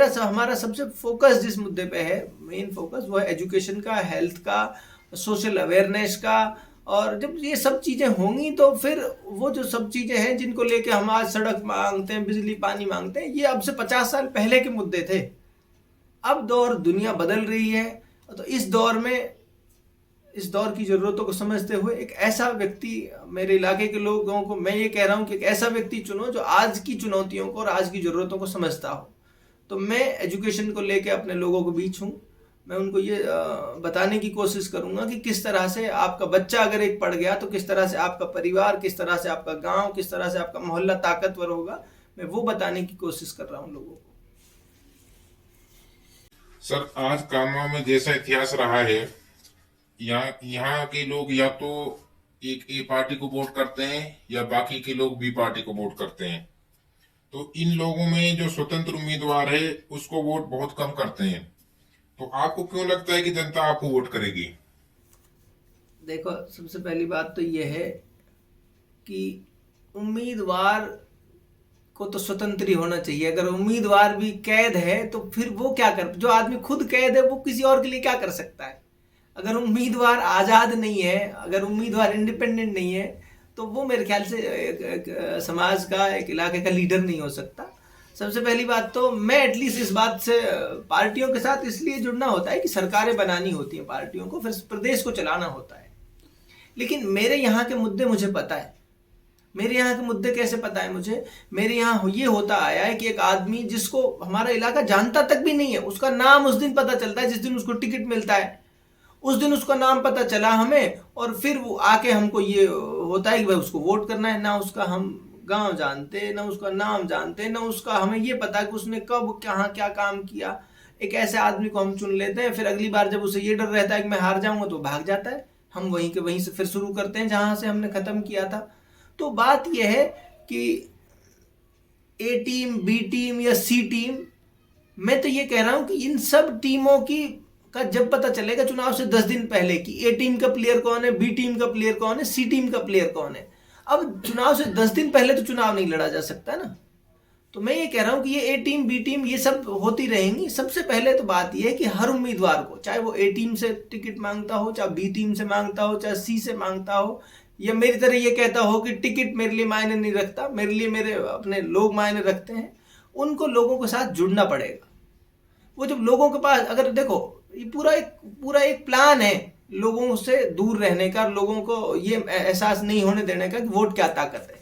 तो हमारा सबसे फोकस जिस मुद्दे पे है, मेन फोकस, वो है एजुकेशन का, हेल्थ का, सोशल अवेयरनेस का। और जब ये सब चीज़ें होंगी तो फिर वो जो सब चीज़ें हैं जिनको लेके हम आज सड़क मांगते हैं, बिजली पानी मांगते हैं, ये अब से 50 साल पहले के मुद्दे थे। अब दुनिया बदल रही है, तो इस दौर की ज़रूरतों को समझते हुए एक ऐसा व्यक्ति, मेरे इलाके के लोगों को मैं ये कह रहा हूँ कि एक ऐसा व्यक्ति चुनो जो आज की चुनौतियों को और आज की ज़रूरतों को समझता हो। तो मैं एजुकेशन को लेके अपने लोगों के बीच हूँ। मैं उनको ये बताने की कोशिश करूँगा कि किस तरह से आपका बच्चा अगर एक पढ़ गया तो किस तरह से आपका परिवार, किस तरह से आपका गांव, किस तरह से आपका मोहल्ला ताकतवर होगा। मैं वो बताने की कोशिश कर रहा हूँ लोगों को। सर, आज कानवा में जैसा इतिहास रहा है, यहाँ के लोग या तो एक ए पार्टी को वोट करते हैं या बाकी के लोग बी पार्टी को वोट करते हैं। तो इन लोगों में जो स्वतंत्र उम्मीदवार है उसको वोट बहुत कम करते हैं। तो आपको क्यों लगता है कि जनता आपको वोट करेगी? देखो, सबसे पहली बात तो यह है कि उम्मीदवार को तो स्वतंत्र ही होना चाहिए। अगर उम्मीदवार भी कैद है तो फिर वो क्या कर, जो आदमी खुद कैद है वो किसी और के लिए क्या कर सकता है? अगर उम्मीदवार आज़ाद नहीं है, अगर उम्मीदवार इंडिपेंडेंट नहीं है, तो वो मेरे ख्याल से एक समाज का, एक इलाके का लीडर नहीं हो सकता। सबसे पहली बात तो मैं एटलीस्ट इस बात से पार्टियों के साथ इसलिए जुड़ना होता है कि सरकारें बनानी होती हैं पार्टियों को, फिर प्रदेश को चलाना होता है। लेकिन मेरे यहाँ के मुद्दे मुझे पता है। मेरे यहाँ के मुद्दे कैसे पता है मुझे? मेरे यहाँ ये होता आया है कि एक आदमी जिसको हमारा इलाका जानता तक भी नहीं है, उसका नाम उस दिन पता चलता है जिस दिन उसको टिकट मिलता है। उस दिन उसका नाम पता चला हमें, और फिर वो आके हमको ये होता है कि भाई उसको वोट करना है। ना उसका हम गांव जानते, ना उसका नाम जानते, ना उसका हमें ये पता कि उसने कब कहाँ क्या काम किया। एक ऐसे आदमी को हम चुन लेते हैं, फिर अगली बार जब उसे ये डर रहता है कि मैं हार जाऊंगा तो भाग जाता है। हम वहीं से फिर शुरू करते हैं जहाँ से हमने ख़त्म किया था। तो बात यह है कि ए टीम, बी टीम या सी टीम, मैं तो ये कह रहा हूँ कि इन सब टीमों की का जब पता चलेगा चुनाव से 10 दिन पहले कि ए टीम का प्लेयर कौन है, बी टीम का प्लेयर कौन है, सी टीम का प्लेयर कौन है। अब चुनाव से 10 दिन पहले तो चुनाव नहीं लड़ा जा सकता ना। तो मैं ये कह रहा हूँ कि ये ए टीम बी टीम ये सब होती रहेंगी। सबसे पहले तो बात ये है कि हर उम्मीदवार को, चाहे वो ए टीम से टिकट मांगता हो, चाहे बी टीम से मांगता हो, चाहे सी से मांगता हो, या मेरी तरह ये कहता हो कि टिकट मेरे लिए मायने नहीं रखता, मेरे लिए मेरे अपने लोग मायने रखते हैं, उनको लोगों के साथ जुड़ना पड़ेगा। वो जब लोगों के पास, अगर देखो ये पूरा एक प्लान है लोगों से दूर रहने का, लोगों को ये एहसास नहीं होने देने का कि वोट क्या ताकत है।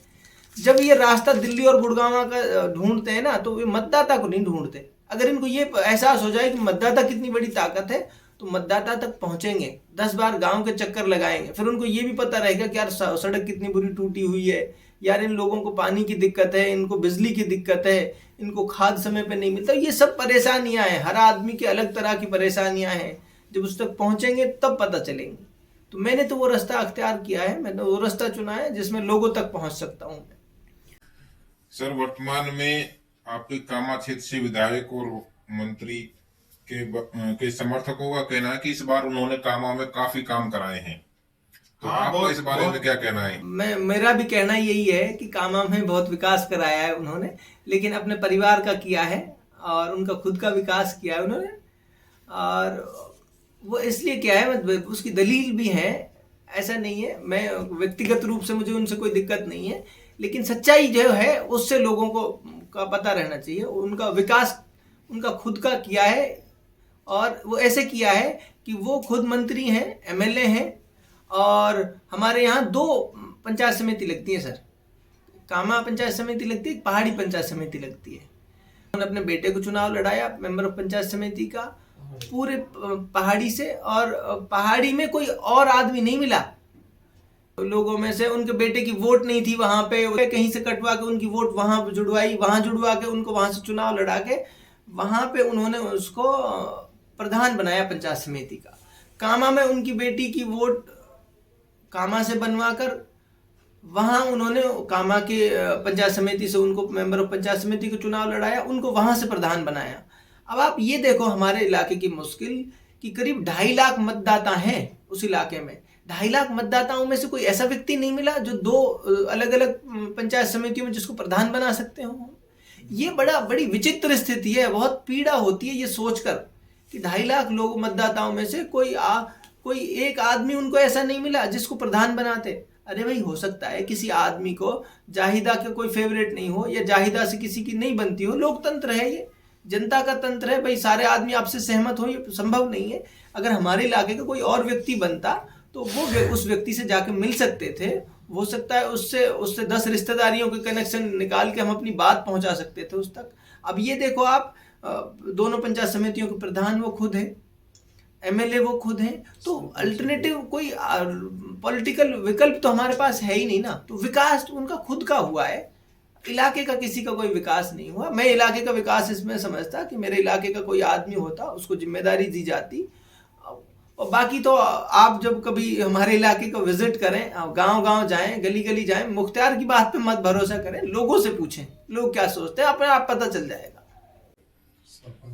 जब ये रास्ता दिल्ली और गुड़गांव का ढूंढते हैं ना, तो ये मतदाता को नहीं ढूंढते। अगर इनको ये एहसास हो जाए कि मतदाता कितनी बड़ी ताकत है, तो मतदाता तक पहुंचेंगे, 10 बार गांव के चक्कर लगाएंगे। फिर उनको ये भी पता रहेगा कि यार सड़क कितनी बुरी टूटी हुई है, यार इन लोगों को पानी की दिक्कत है, इनको बिजली की दिक्कत है, इनको खाद समय पे नहीं मिलता। ये सब परेशानियां हैं, हर आदमी की अलग तरह की परेशानियां हैं। जब उस तक पहुंचेंगे तब पता चलेंगी। तो मैंने तो वो रास्ता अख्तियार किया है, मैंने वो रास्ता चुना है जिसमें लोगों तक पहुंच सकता हूं मैं। सर, वर्तमान में आपके कामा क्षेत्र से विधायक और मंत्री के समर्थकों का कहना है कि इस बार उन्होंने कामा में काफी काम कराए हैं, तो आपको इस बारे में क्या कहना है? मेरा भी कहना यही है कि कामा में बहुत विकास कराया है उन्होंने, लेकिन अपने परिवार का किया है और उनका खुद का विकास किया है उन्होंने। और वो इसलिए किया है, उसकी दलील भी है, ऐसा नहीं है। मैं व्यक्तिगत रूप से मुझे उनसे कोई दिक्कत नहीं है, लेकिन सच्चाई जो है उससे लोगों को का पता रहना चाहिए। उनका विकास उनका खुद का किया है, और वो ऐसे किया है कि वो खुद मंत्री हैं, एमएलए हैं, और हमारे यहाँ 2 पंचायत समिति लगती है सर। कामा पंचायत समिति लगती है, पहाड़ी पंचायत समिति लगती है। उन्होंने अपने बेटे को चुनाव लड़ाया मेंबर ऑफ पंचायत समिति का, पूरे पहाड़ी से, और पहाड़ी में कोई और आदमी नहीं मिला लोगों में से। उनके बेटे की वोट नहीं थी वहां पे, कहीं से कटवा के उनकी वोट वहां जुड़वाई, वहां जुड़वा के उनको वहां से चुनाव लड़ा के वहां पे उन्होंने उसको प्रधान बनाया पंचायत समिति का। कामा में उनकी बेटी की वोट कामा से बनवा कर वहां उन्होंने कामा के पंचायत समिति से उनको मेंबर ऑफ पंचायत समिति को चुनाव लड़ाया, उनको वहां से प्रधान बनाया। अब आप ये देखो हमारे इलाके की मुश्किल कि करीब 2.5 लाख मतदाता हैं उस इलाके में। 2.5 लाख मतदाताओं में से कोई ऐसा व्यक्ति नहीं मिला जो 2 अलग अलग पंचायत समितियों में जिसको प्रधान बना सकते हो। ये बड़ी विचित्र स्थिति है, बहुत पीड़ा होती है ये सोचकर कि 2.5 लाख लोग मतदाताओं में से कोई एक आदमी उनको ऐसा नहीं मिला जिसको प्रधान बनाते। अरे भाई, हो सकता है किसी आदमी को जाहिदा के कोई फेवरेट नहीं हो, या जाहिदा से किसी की नहीं बनती हो। लोकतंत्र है, ये जनता का तंत्र है भाई, सारे आदमी आपसे सहमत हो ये संभव नहीं है। अगर हमारे इलाके का कोई और व्यक्ति बनता तो वो उस व्यक्ति से जाके मिल सकते थे, हो सकता है उससे 10 रिश्तेदारियों के कनेक्शन निकाल के हम अपनी बात पहुंचा सकते थे उस तक। अब ये देखो आप, दोनों पंचायत समितियों के प्रधान वो खुद है, एमएलए वो खुद हैं, तो अल्टरनेटिव कोई पॉलिटिकल विकल्प तो हमारे पास है ही नहीं ना। तो विकास तो उनका खुद का हुआ है, इलाके का किसी का कोई विकास नहीं हुआ। मैं इलाके का विकास इसमें समझता कि मेरे इलाके का कोई आदमी होता, उसको जिम्मेदारी दी जाती, और बाकी तो आप जब कभी हमारे इलाके को विजिट करें, गांव जाएं, गली गली जाएं, मुख्तियार की बात पे मत भरोसा करें, लोगों से पूछें लोग क्या सोचते हैं, अपने आप पता चल जाएगा।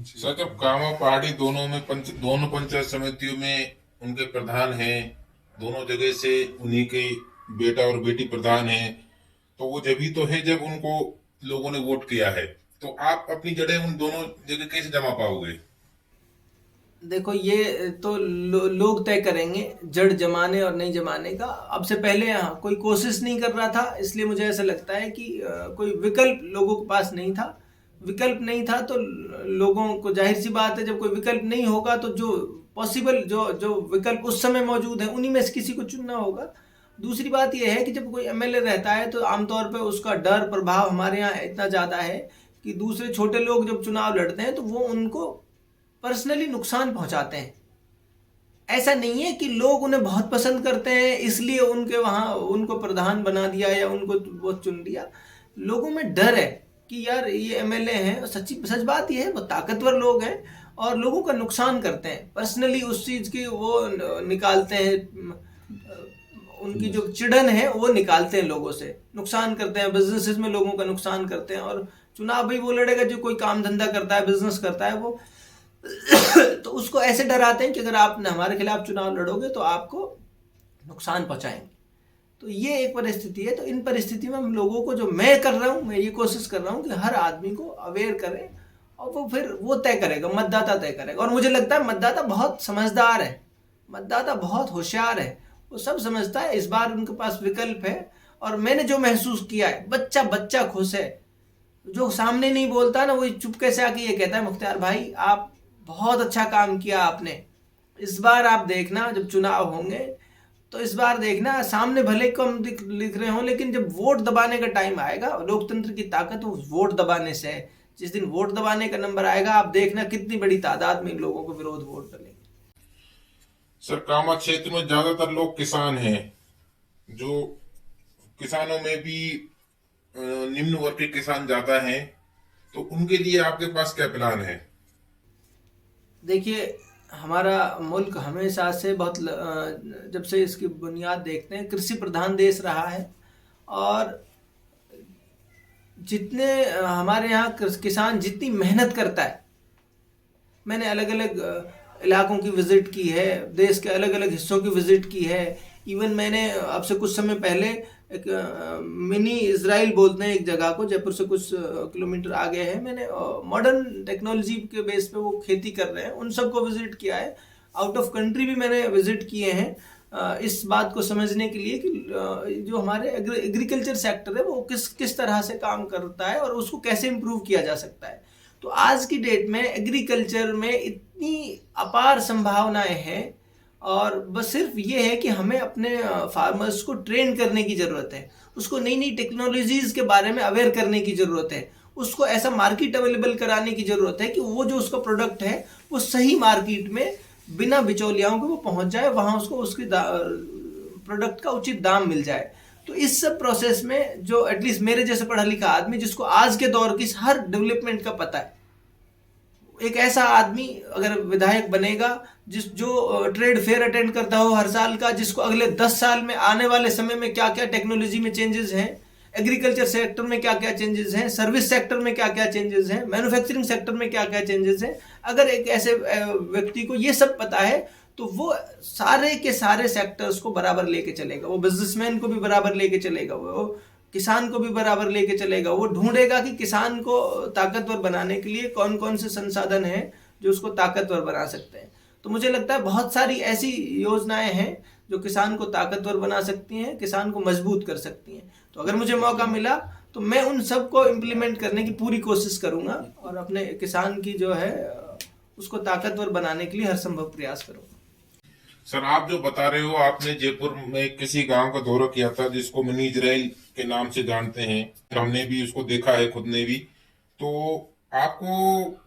सर, जब कामा पहाड़ी दोनों पंचायत समितियों में उनके प्रधान हैं, दोनों जगह से उन्हीं के बेटा और बेटी प्रधान हैं, तो वो जब ही तो है जब उनको लोगों ने वोट किया है। तो आप अपनी जड़ें उन दोनों जगह कैसे जमा पाओगे? देखो, ये तो लोग तय करेंगे जड़ जमाने और नहीं जमाने का। अब से पहले कोई कोशिश नहीं कर रहा था, इसलिए मुझे ऐसा लगता है कि कोई विकल्प लोगों के पास नहीं था। विकल्प नहीं था तो लोगों को, जाहिर सी बात है, जब कोई विकल्प नहीं होगा तो जो पॉसिबल जो विकल्प उस समय मौजूद है उन्हीं में से किसी को चुनना होगा। दूसरी बात यह है कि जब कोई एमएलए रहता है तो आमतौर पर उसका डर प्रभाव हमारे यहाँ इतना ज़्यादा है कि दूसरे छोटे लोग जब चुनाव लड़ते हैं तो वो उनको पर्सनली नुकसान पहुंचाते हैं। ऐसा नहीं है कि लोग उन्हें बहुत पसंद करते हैं इसलिए उनको प्रधान बना दिया या उनको वो चुन दिया। लोगों में डर है कि यार ये एमएलए हैं, सच बात ये है वो ताकतवर लोग हैं और लोगों का नुकसान करते हैं, पर्सनली उस चीज़ की वो निकालते हैं, उनकी जो चिड़न है वो निकालते हैं, लोगों से नुकसान करते हैं, बिजनेसेस में लोगों का नुकसान करते हैं। और चुनाव भी वो लड़ेगा जो कोई काम धंधा करता है, बिजनेस करता है वो। तो उसको ऐसे डराते हैं कि अगर आप हमारे खिलाफ चुनाव लड़ोगे तो आपको नुकसान पहुंचाएंगे। तो ये एक परिस्थिति है। तो इन परिस्थितियों में हम लोगों को, जो मैं कर रहा हूँ, मैं ये कोशिश कर रहा हूँ कि हर आदमी को अवेयर करें, और वो फिर वो तय करेगा, मतदाता तय करेगा। और मुझे लगता है मतदाता बहुत समझदार है, मतदाता बहुत होशियार है, वो सब समझता है। इस बार उनके पास विकल्प है। और मैंने जो महसूस किया है, बच्चा बच्चा खुश है। जो सामने नहीं बोलता ना, वो चुपके से आके ये कहता है, मुख्तार भाई आप बहुत अच्छा काम किया आपने। इस बार आप देखना जब चुनाव होंगे, तो इस बार देखना सामने भले कम लिख रहे हो, लेकिन जब वोट दबाने का टाइम आएगा, लोकतंत्र की ताकत वो वोट दबाने से है। जिस दिन वोट दबाने का नंबर आएगा, आप देखना कितनी बड़ी तादाद में लोगों को विरोध वोट डालेंगे। सर, कामा क्षेत्र में ज्यादातर लोग किसान हैं, जो किसानों में भी निम्न वर्ग के किसान ज्यादा हैं, तो उनके लिए आपके पास क्या प्लान है? देखिए, हमारा मुल्क हमेशा से बहुत जब से इसकी बुनियाद देखते हैं, कृषि प्रधान देश रहा है। और जितने हमारे यहाँ किसान जितनी मेहनत करता है, मैंने अलग अलग इलाकों की विजिट की है, देश के अलग अलग हिस्सों की विजिट की है। इवन मैंने अब से कुछ समय पहले एक मिनी इजराइल बोलते हैं एक जगह को, जयपुर से कुछ किलोमीटर आगे है, मैंने मॉडर्न टेक्नोलॉजी के बेस पे वो खेती कर रहे हैं, उन सबको विजिट किया है। आउट ऑफ कंट्री भी मैंने विजिट किए हैं, इस बात को समझने के लिए कि जो हमारे एग्रीकल्चर सेक्टर है वो किस तरह से काम करता है और उसको कैसे इम्प्रूव किया जा सकता है। तो आज की डेट में एग्रीकल्चर में इतनी अपार संभावनाएं हैं, और बस सिर्फ ये है कि हमें अपने फार्मर्स को ट्रेन करने की ज़रूरत है, उसको नई नई टेक्नोलॉजीज़ के बारे में अवेयर करने की ज़रूरत है, उसको ऐसा मार्केट अवेलेबल कराने की ज़रूरत है कि वो जो उसका प्रोडक्ट है वो सही मार्केट में बिना बिचौलियाओं के वो पहुंच जाए, वहाँ उसको उसके प्रोडक्ट का उचित दाम मिल जाए। तो इस सब प्रोसेस में जो एटलीस्ट मेरे जैसे पढ़ा लिखा आदमी, जिसको आज के दौर की हर डेवलपमेंट का पता है, एक ऐसा आदमी अगर विधायक बनेगा जो ट्रेड फेयर अटेंड करता हो हर साल का, जिसको अगले 10 साल में आने वाले समय में क्या क्या टेक्नोलॉजी में चेंजेस हैं, एग्रीकल्चर सेक्टर में क्या क्या चेंजेस हैं, सर्विस सेक्टर में क्या क्या चेंजेस हैं, मैन्युफैक्चरिंग सेक्टर में क्या क्या चेंजेस हैं, अगर एक ऐसे व्यक्ति को ये सब पता है, तो वो सारे के सारे सेक्टर्स को बराबर लेके चलेगा। वो बिजनेसमैन को भी बराबर लेके चलेगा, वो किसान को भी बराबर लेके चलेगा। वो ढूंढेगा कि किसान को ताकतवर बनाने के लिए कौन कौन से संसाधन हैं जो उसको ताकतवर बना सकते हैं। तो मुझे लगता है बहुत सारी ऐसी योजनाएं हैं जो किसान को ताकतवर बना सकती हैं, किसान को मजबूत कर सकती हैं। तो अगर मुझे मौका मिला तो मैं उन सब को इम्प्लीमेंट करने की पूरी कोशिश करूंगा और अपने किसान की जो है उसको ताकतवर बनाने के लिए हर संभव प्रयास करूंगा। सर, आप जो बता रहे हो, आपने जयपुर में किसी गांव का दौरा किया था जिसको मिनी इजराइल के नाम से जानते हैं, हमने भी उसको देखा है, खुद ने भी। तो आपको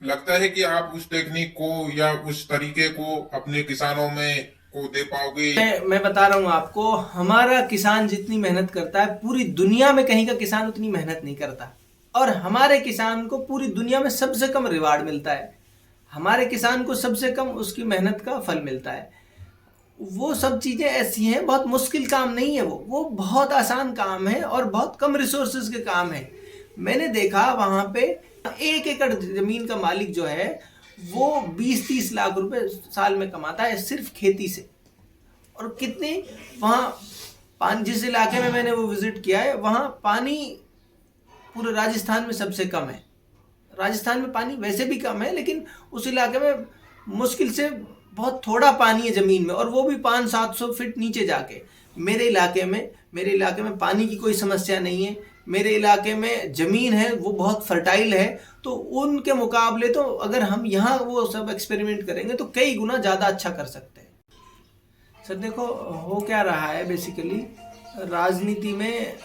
लगता है कि आप उस टेक्निक को या उस तरीके को अपने किसानों में को दे पाओगे? मैं बता रहा हूँ आपको, हमारा किसान जितनी मेहनत करता है, पूरी दुनिया में कहीं का किसान उतनी मेहनत नहीं करता। और हमारे किसान को पूरी दुनिया में सबसे कम रिवार्ड मिलता है, हमारे किसान को सबसे कम उसकी मेहनत का फल मिलता है। वो सब चीज़ें ऐसी हैं, बहुत मुश्किल काम नहीं है, वो बहुत आसान काम है और बहुत कम रिसोर्सेज के काम है। मैंने देखा वहाँ पे 1 एकड़ ज़मीन का मालिक जो है वो 20-30 लाख रुपए साल में कमाता है सिर्फ खेती से। और कितनी वहाँ जिस इलाके में मैंने वो विजिट किया है, वहाँ पानी पूरे राजस्थान में सबसे कम है। राजस्थान में पानी वैसे भी कम है, लेकिन उस इलाके में मुश्किल से बहुत थोड़ा पानी है ज़मीन में, और वो भी 500-700 फीट नीचे जाके। मेरे इलाके में पानी की कोई समस्या नहीं है। मेरे इलाके में ज़मीन है वो बहुत फर्टाइल है। तो उनके मुकाबले तो अगर हम यहाँ वो सब एक्सपेरिमेंट करेंगे तो कई गुना ज़्यादा अच्छा कर सकते हैं। सर देखो, हो क्या रहा है बेसिकली, राजनीति में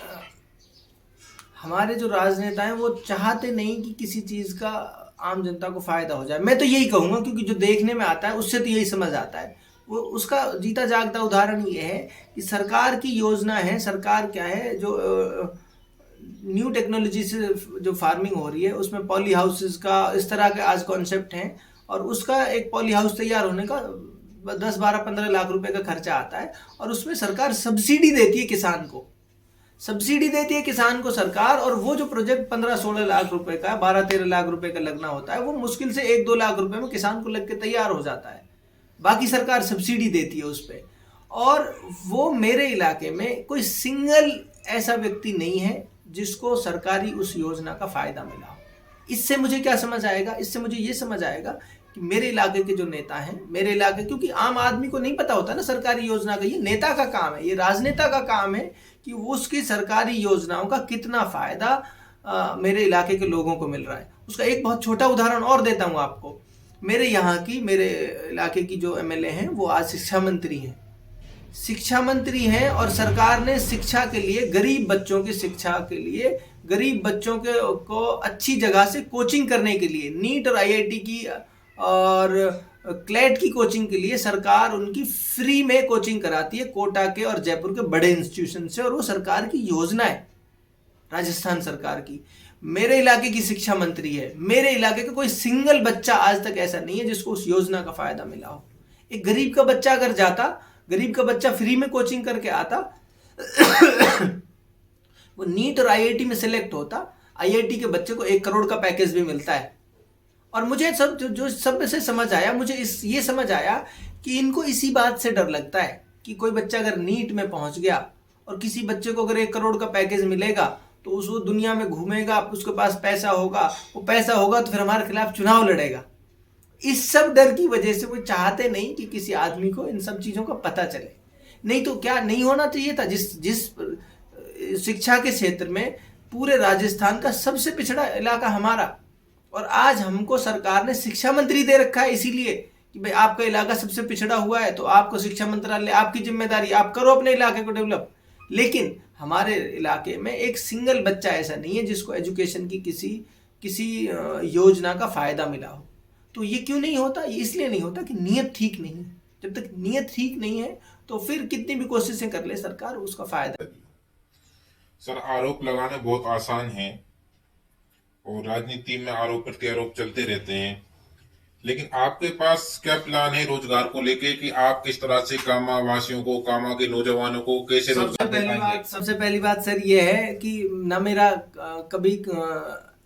हमारे जो राजनेता हैं वो चाहते नहीं कि किसी चीज़ का आम जनता को फ़ायदा हो जाए। मैं तो यही कहूँगा, क्योंकि जो देखने में आता है उससे तो यही समझ आता है। वो उसका जीता जागता उदाहरण ये है कि सरकार की योजना है, सरकार क्या है, जो न्यू टेक्नोलॉजी से जो फार्मिंग हो रही है उसमें पॉली हाउसेस का इस तरह के आज कॉन्सेप्ट हैं, और उसका एक पॉली हाउस तैयार होने का 10, 12, 15 लाख रुपए का खर्चा आता है, और उसमें सरकार सब्सिडी देती है किसान को। सब्सिडी देती है किसान को सरकार, और वो जो प्रोजेक्ट 15-16 लाख रुपए का, 12-13 लाख रुपए का लगना होता है, वो मुश्किल से 1-2 लाख रुपए में किसान को लग के तैयार हो जाता है। बाकी सरकार सब्सिडी देती है उस पर। और वो मेरे इलाके में कोई सिंगल ऐसा व्यक्ति नहीं है जिसको सरकारी उस योजना का फायदा मिला हो। इससे मुझे क्या समझ आएगा? इससे मुझे ये समझ आएगा कि मेरे इलाके के जो नेता हैं, मेरे इलाके, क्योंकि आम आदमी को नहीं पता होता ना सरकारी योजना का, ये नेता का काम है, ये राजनेता का काम है कि वो उसकी सरकारी योजनाओं का कितना फायदा मेरे इलाके के लोगों को मिल रहा है। उसका एक बहुत छोटा उदाहरण और देता हूँ आपको। मेरे इलाके की जो एमएलए हैं वो आज शिक्षा मंत्री हैं। शिक्षा मंत्री हैं और सरकार ने शिक्षा के लिए, गरीब बच्चों की शिक्षा के लिए, गरीब बच्चों को अच्छी जगह से कोचिंग करने के लिए, नीट और आईआईटी की और क्लैट की कोचिंग के लिए सरकार उनकी फ्री में कोचिंग कराती है, कोटा के और जयपुर के बड़े इंस्टीट्यूशन से, और वो सरकार की योजना है, राजस्थान सरकार की। मेरे इलाके की शिक्षा मंत्री है। मेरे इलाके का कोई सिंगल बच्चा आज तक ऐसा नहीं है जिसको उस योजना का फायदा मिला हो। एक गरीब का बच्चा अगर जाता, गरीब का बच्चा फ्री में कोचिंग करके आता, वो नीट और आईआईटी में सिलेक्ट होता, आईआईटी के बच्चे को 1 करोड़ का पैकेज भी मिलता है। और मुझे सब से समझ आया, मुझे ये समझ आया कि इनको इसी बात से डर लगता है कि कोई बच्चा अगर नीट में पहुंच गया और किसी बच्चे को अगर 1 करोड़ का पैकेज मिलेगा तो वो दुनिया में घूमेगा, उसके पास पैसा होगा, वो पैसा होगा तो फिर हमारे खिलाफ चुनाव लड़ेगा। इस सब डर की वजह से वो चाहते नहीं कि किसी आदमी को इन सब चीज़ों का पता चले। नहीं तो क्या नहीं होना चाहिए था? जिस शिक्षा के क्षेत्र में पूरे राजस्थान का सबसे पिछड़ा इलाका हमारा, और आज हमको सरकार ने शिक्षा मंत्री दे रखा है इसीलिए कि भाई आपका इलाका सबसे पिछड़ा हुआ है तो आपको शिक्षा मंत्रालय, आपकी जिम्मेदारी, आप करो अपने इलाके को डेवलप। लेकिन हमारे इलाके में एक सिंगल बच्चा ऐसा नहीं है जिसको एजुकेशन की किसी योजना का फायदा मिला हो। तो ये क्यों नहीं होता? ये इसलिए नहीं होता कि नीयत ठीक नहीं है। जब तक नीयत ठीक नहीं है तो फिर कितनी भी कोशिशें कर ले सरकार, उसका फायदा। सर, आरोप लगाना बहुत आसान है और राजनीति में आरोप प्रत्यारोप चलते रहते हैं, लेकिन आपके पास क्या प्लान है रोजगार को लेके कि आप किस तरह से कामा वासियों को, कामा के नौजवानों को कैसे रोजगार दिलाएंगे? सबसे पहली बात सर ये है कि ना मेरा कभी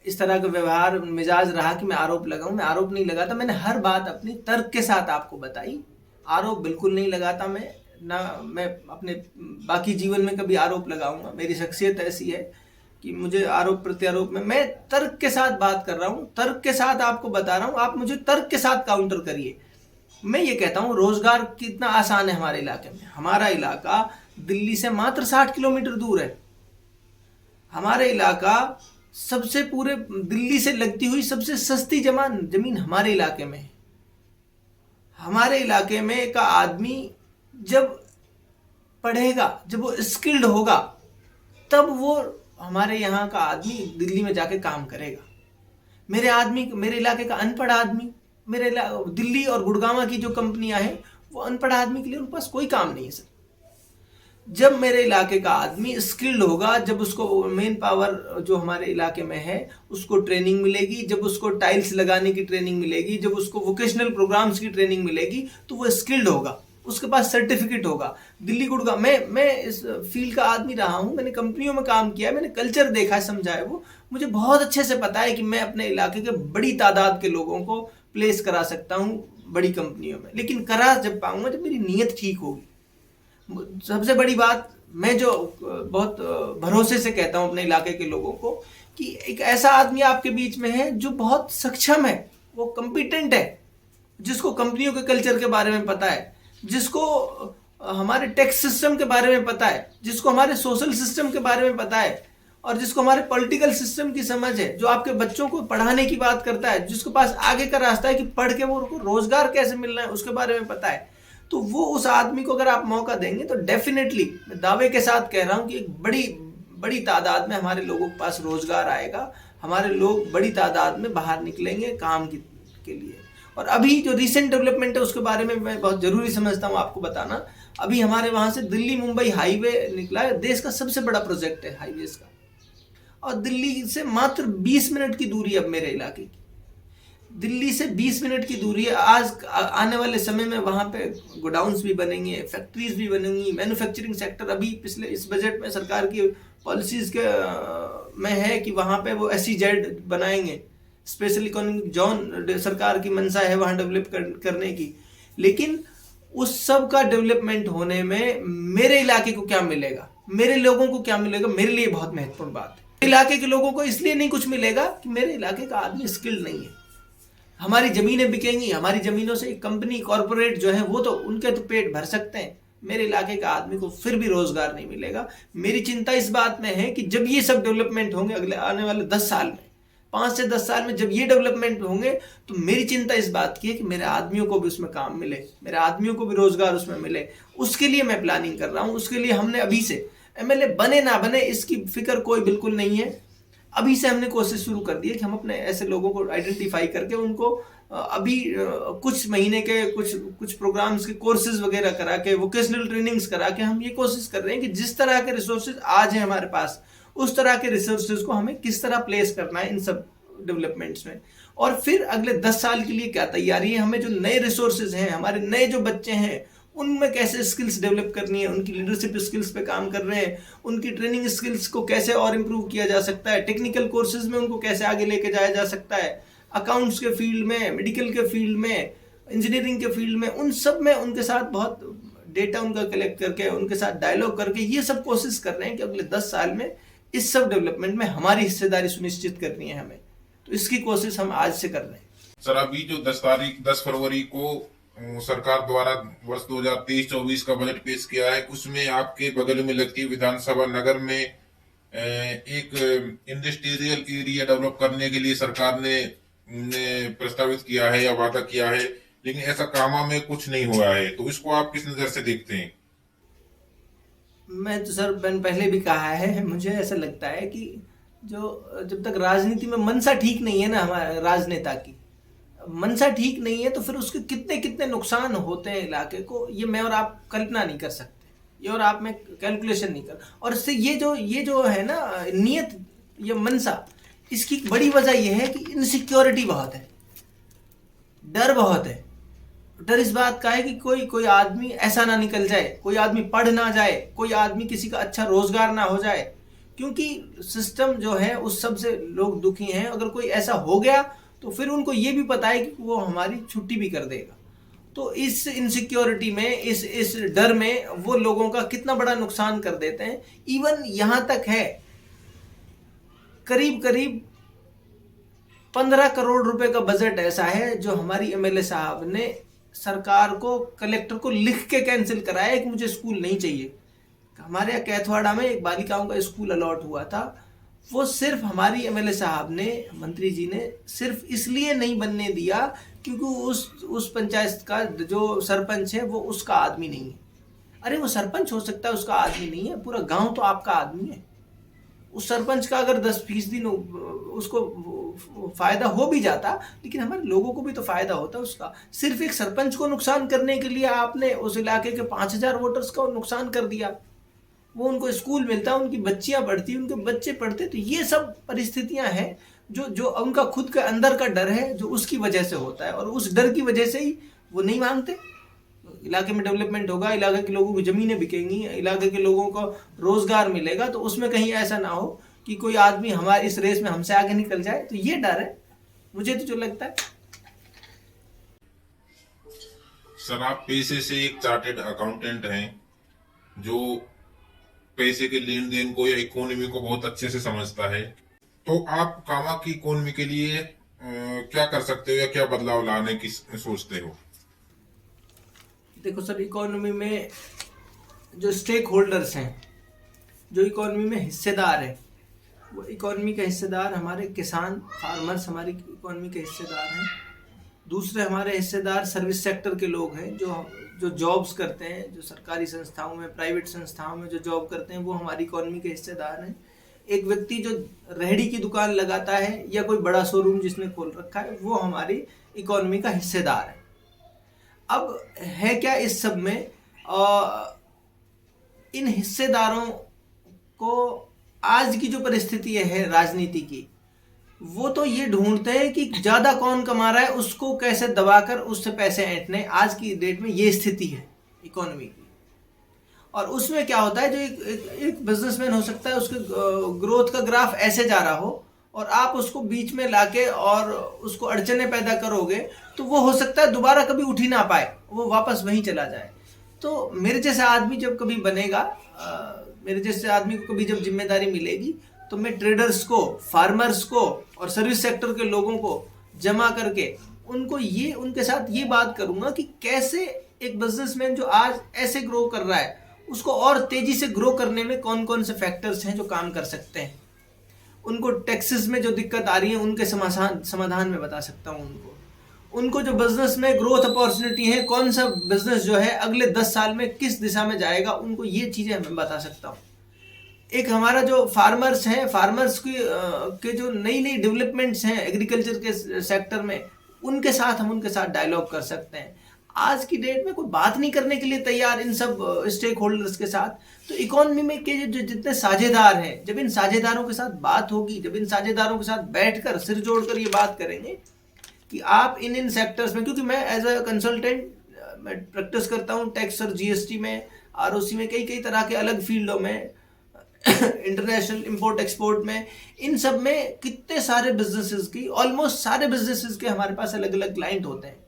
इस तरह का व्यवहार मिजाज रहा कि मैं आरोप लगाऊं। मैं आरोप नहीं लगाता, मैंने हर बात अपनी तर्क के साथ आपको बताई। आरोप बिल्कुल नहीं लगाता मैं, ना मैं अपने बाकी जीवन में कभी आरोप लगाऊंगा। मेरी शख्सियत ऐसी है कि मुझे आरोप प्रत्यारोप में, मैं तर्क के साथ बात कर रहा हूं, तर्क के साथ आपको बता रहा हूं, आप मुझे तर्क के साथ काउंटर करिए। मैं ये कहता हूं रोजगार कितना आसान है हमारे इलाके में। हमारा इलाका दिल्ली से मात्र 60 किलोमीटर दूर है। हमारे इलाका सबसे, पूरे दिल्ली से लगती हुई सबसे सस्ती जमीन हमारे इलाके में है। हमारे इलाके में का आदमी जब पढ़ेगा, जब वो स्किल्ड होगा, तब वो हमारे यहाँ का आदमी दिल्ली में जाके काम करेगा। मेरे इलाके का अनपढ़ आदमी, दिल्ली और गुड़गांव की जो कंपनियां हैं वो अनपढ़ आदमी के लिए उनके पास कोई काम नहीं है सर। जब मेरे इलाके का आदमी स्किल्ड होगा, जब उसको मेन पावर जो हमारे इलाके में है उसको ट्रेनिंग मिलेगी, जब उसको टाइल्स लगाने की ट्रेनिंग मिलेगी, जब उसको वोकेशनल प्रोग्राम्स की ट्रेनिंग मिलेगी, तो वो स्किल्ड होगा, उसके पास सर्टिफिकेट होगा। दिल्ली गुड़गांव, मैं इस फील्ड का आदमी रहा हूँ, मैंने कंपनियों में काम किया, मैंने कल्चर देखा है, समझा है। वो मुझे बहुत अच्छे से पता है कि मैं अपने इलाके के बड़ी तादाद के लोगों को प्लेस करा सकता हूँ बड़ी कंपनियों में, लेकिन करा जब पाऊंगा जब मेरी नीयत ठीक होगी। सबसे बड़ी बात मैं जो बहुत भरोसे से कहता हूँ अपने इलाके के लोगों को कि एक ऐसा आदमी आपके बीच में है जो बहुत सक्षम है, वो कॉम्पिटेंट है, जिसको कंपनियों के कल्चर के बारे में पता है, जिसको हमारे टैक्स सिस्टम के बारे में पता है, जिसको हमारे सोशल सिस्टम के बारे में पता है, और जिसको हमारे पॉलिटिकल सिस्टम की समझ है, जो आपके बच्चों को पढ़ाने की बात करता है, जिसके पास आगे का रास्ता है कि पढ़ के वो रोजगार कैसे मिलना है उसके बारे में पता है। तो वो उस आदमी को अगर आप मौका देंगे तो डेफिनेटली, मैं दावे के साथ कह रहा हूं कि एक बड़ी तादाद में हमारे लोगों के पास रोजगार आएगा। हमारे लोग बड़ी तादाद में बाहर निकलेंगे काम के लिए। और अभी जो रिसेंट डेवलपमेंट है उसके बारे में मैं बहुत जरूरी समझता हूँ आपको बताना। अभी हमारे वहां से दिल्ली मुंबई हाईवे निकला है, देश का सबसे बड़ा प्रोजेक्ट है हाईवेज का, और दिल्ली से मात्र 20 मिनट की दूरी अब मेरे इलाके की, दिल्ली से 20 मिनट की दूरी है। आज आने वाले समय में वहां पे गोडाउन्स भी बनेंगे, फैक्ट्रीज भी बनेंगी, मैन्युफैक्चरिंग सेक्टर। अभी पिछले इस बजट में सरकार की पॉलिसीज के में है कि वहाँ पे वो SEZ बनाएंगे, स्पेशल इकोनॉमिक जोन सरकार की मंशा है वहाँ डेवलप करने की। लेकिन उस सब का डेवलपमेंट होने में मेरे इलाके को क्या मिलेगा, मेरे लोगों को क्या मिलेगा, मेरे लिए बहुत महत्वपूर्ण बात है। इलाके के लोगों को इसलिए नहीं कुछ मिलेगा कि मेरे इलाके का आदमी स्किल्ड नहीं है। हमारी जमीनें बिकेंगी, हमारी जमीनों से कंपनी कॉरपोरेट जो है वो तो उनके तो पेट भर सकते हैं, मेरे इलाके का आदमी को फिर भी रोजगार नहीं मिलेगा। मेरी चिंता इस बात में है कि जब ये सब डेवलपमेंट होंगे अगले आने वाले 10 साल में, 5 से 10 साल में जब ये डेवलपमेंट होंगे, तो मेरी चिंता इस बात की है कि मेरे आदमियों को भी उसमें काम मिले, मेरे आदमियों को भी रोजगार उसमें मिले। उसके लिए मैं प्लानिंग कर रहा हूँ। उसके लिए हमने अभी से, MLA बने ना बने इसकी फिक्र कोई बिल्कुल नहीं है, अभी से हमने कोशिश शुरू कर दी है कि हम अपने ऐसे लोगों को आइडेंटिफाई करके उनको अभी कुछ महीने के कुछ प्रोग्राम्स के कोर्सेज वगैरह करा के, वोकेशनल ट्रेनिंग्स करा के हम ये कोशिश कर रहे हैं कि जिस तरह के रिसोर्सेज आज हैं हमारे पास, उस तरह के रिसोर्सेज को हमें किस तरह प्लेस करना है इन सब डेवलपमेंट्स में। और फिर अगले 10 साल के लिए क्या तैयारी है, हमें जो नए रिसोर्सेज हैं, हमारे नए जो बच्चे हैं, उनमें कैसे स्किल्स डेवलप करनी है, उनकी लीडरशिप स्किल्स पे काम कर रहे हैं, उनकी ट्रेनिंग स्किल्स को कैसे और इम्प्रूव किया जा सकता है, टेक्निकल कोर्सेज में उनको कैसे आगे लेके जाया जा सकता है, अकाउंट्स के फील्ड में, मेडिकल के फील्ड में, इंजीनियरिंग के फील्ड में, उन सब में उनके साथ बहुत डेटा उनका कलेक्ट करके, उनके साथ डायलॉग करके ये सब कोशिश कर रहे हैं कि अगले 10 साल में इस सब डेवलपमेंट में हमारी हिस्सेदारी सुनिश्चित करनी है हमें। तो इसकी कोशिश हम आज से कर रहे हैं। सर, अभी जो 10 फरवरी को सरकार द्वारा वर्ष 2023-24 का बजट पेश किया है, उसमें आपके बगल में लगती विधानसभा नगर में एक इंडस्ट्रियल एरिया डेवलप करने के लिए सरकार ने प्रस्तावित किया है या वादा किया है, लेकिन ऐसा कामा में कुछ नहीं हुआ है। तो इसको आप किस नजर से देखते हैं? मैं तो सर मैंने पहले भी कहा है, मुझे ऐसा लगता है कि जब तक राजनीति में मनसा ठीक नहीं है ना, हमारे राजनेता की मनसा ठीक नहीं है, तो फिर उसके कितने कितने नुकसान होते हैं इलाके को, ये मैं और आप कल्पना नहीं कर सकते, ये और आप में कैलकुलेशन नहीं कर। और इससे ये जो है ना नियत, ये मनसा, इसकी बड़ी वजह यह है कि इनसिक्योरिटी बहुत है, डर बहुत है। डर इस बात का है कि कोई आदमी ऐसा ना निकल जाए, कोई आदमी पढ़ ना जाए, कोई आदमी किसी का अच्छा रोजगार ना हो जाए, क्योंकि सिस्टम जो है उस सब से लोग दुखी हैं। अगर कोई ऐसा हो गया तो फिर उनको ये भी पता है कि वो हमारी छुट्टी भी कर देगा। तो इस इनसिक्योरिटी में, इस डर में वो लोगों का कितना बड़ा नुकसान कर देते हैं। इवन यहां तक है करीब 15 करोड़ रुपए का बजट ऐसा है जो हमारी MLA साहब ने सरकार को, कलेक्टर को लिख के कैंसिल कराया कि मुझे स्कूल नहीं चाहिए। हमारे यहाँ कैथवाड़ा में एक बालिकाओं का स्कूल अलॉट हुआ था, वो सिर्फ हमारी MLA साहब ने, मंत्री जी ने सिर्फ इसलिए नहीं बनने दिया क्योंकि उस पंचायत का जो सरपंच है वो उसका आदमी नहीं है। अरे वो सरपंच हो सकता है, उसका आदमी नहीं है, पूरा गांव तो आपका आदमी है। उस सरपंच का अगर 10% उसको फायदा हो भी जाता, लेकिन हमारे लोगों को भी तो फायदा होता उसका। सिर्फ एक सरपंच को नुकसान करने के लिए आपने उस इलाके के 5000 वोटर्स का नुकसान कर दिया। वो उनको स्कूल मिलता, उनकी बच्चियां पढ़ती, उनके बच्चे पढ़ते। तो ये सब परिस्थितियां हैं जो उनका खुद के अंदर का डर है, जो उसकी वजह से होता है, और उस डर की वजह से ही वो नहीं मांगते। इलाके में डेवलपमेंट होगा, इलाके के लोगों की जमीनें बिकेंगी, इलाके के लोगों को रोजगार मिलेगा, तो उसमें कहीं ऐसा ना हो कि कोई आदमी हमारे इस रेस में हमसे आगे निकल जाए। तो ये डर है मुझे तो जो लगता है। सर, आप पेशे से एक चार्टेड अकाउंटेंट हैं जो पैसे के लेन देन को या इकोनॉमी को बहुत अच्छे से समझता है। तो आप कामा की इकोनॉमी के लिए क्या कर सकते हो या क्या बदलाव लाने की सोचते हो? देखो सर, इकोनॉमी में जो स्टेक होल्डर्स हैं, जो इकोनॉमी में हिस्सेदार हैं, वो इकोनॉमी के हिस्सेदार हमारे किसान, फार्मर्स हमारी इकोनॉमी के हिस्सेदार हैं। दूसरे हमारे हिस्सेदार सर्विस सेक्टर के लोग हैं जो जॉब्स करते हैं, जो सरकारी संस्थाओं में, प्राइवेट संस्थाओं में जो जॉब करते हैं, वो हमारी इकोनॉमी के हिस्सेदार हैं। एक व्यक्ति जो रेहड़ी की दुकान लगाता है या कोई बड़ा शोरूम जिसने खोल रखा है, वो हमारी इकोनॉमी का हिस्सेदार है। अब है क्या इस सब में, इन हिस्सेदारों को आज की जो परिस्थिति है राजनीति की, वो तो ये ढूंढते हैं कि ज्यादा कौन कमा रहा है, उसको कैसे दबाकर उससे पैसे ऐंठने। आज की डेट में ये स्थिति है इकोनॉमी की। और उसमें क्या होता है, जो एक बिजनेसमैन हो सकता है, उसके ग्रोथ का ग्राफ ऐसे जा रहा हो और आप उसको बीच में लाके और उसको अड़चने पैदा करोगे, तो वो हो सकता है दोबारा कभी उठ ही ना पाए, वो वापस वहीं चला जाए। तो मेरे जैसा आदमी जब कभी बनेगा, मेरे जैसे आदमी को कभी जब जिम्मेदारी मिलेगी, तो मैं ट्रेडर्स को, फार्मर्स को और सर्विस सेक्टर के लोगों को जमा करके उनके साथ ये बात करूंगा कि कैसे एक बिजनेसमैन जो आज ऐसे ग्रो कर रहा है, उसको और तेजी से ग्रो करने में कौन कौन से फैक्टर्स हैं जो काम कर सकते हैं। उनको टैक्सेस में जो दिक्कत आ रही है, उनके समाधान में बता सकता हूँ उनको जो बिजनेस में ग्रोथ अपॉर्चुनिटी है, कौन सा बिजनेस जो है अगले 10 साल में किस दिशा में जाएगा, उनको ये चीजें मैं बता सकता हूँ। एक हमारा जो फार्मर्स हैं, फार्मर्स के जो नई नई डेवलपमेंट्स हैं एग्रीकल्चर के सेक्टर में, उनके साथ डायलॉग कर सकते हैं। आज की डेट में कोई बात नहीं करने के लिए तैयार इन सब स्टेक होल्डर्स के साथ। तो इकोनॉमी में के जो जितने साझेदार हैं, जब इन साझेदारों के साथ बात होगी, जब इन साझेदारों के साथ बैठकर सिर जोड़कर ये बात करेंगे कि आप इन सेक्टर्स में, क्योंकि मैं एज अ कंसल्टेंट मैं प्रैक्टिस करता हूँ टैक्स और जीएसटी में, आरओसी में, कई तरह के अलग फील्डों में, इंटरनेशनल इंपोर्ट एक्सपोर्ट में, इन सब में कितने सारे बिजनेसेस की, ऑलमोस्ट सारे बिजनेसेस के हमारे पास अलग अलग क्लाइंट होते हैं।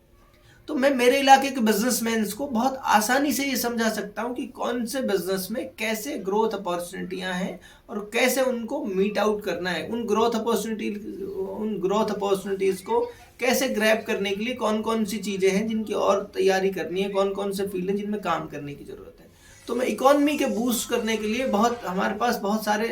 तो मैं मेरे इलाके के बिजनेसमैन को बहुत आसानी से ये समझा सकता हूँ कि कौन से बिजनेस में कैसे ग्रोथ अपॉर्चुनिटियां हैं और कैसे उनको मीट आउट करना है। उन ग्रोथ अपॉर्चुनिटीज को कैसे ग्रैब करने के लिए कौन कौन सी चीजें हैं जिनकी और तैयारी करनी है, कौन कौन से फील्ड हैं जिनमें काम करने की जरूरत है। तो मैं इकोनॉमी के बूस्ट करने के लिए हमारे पास बहुत सारे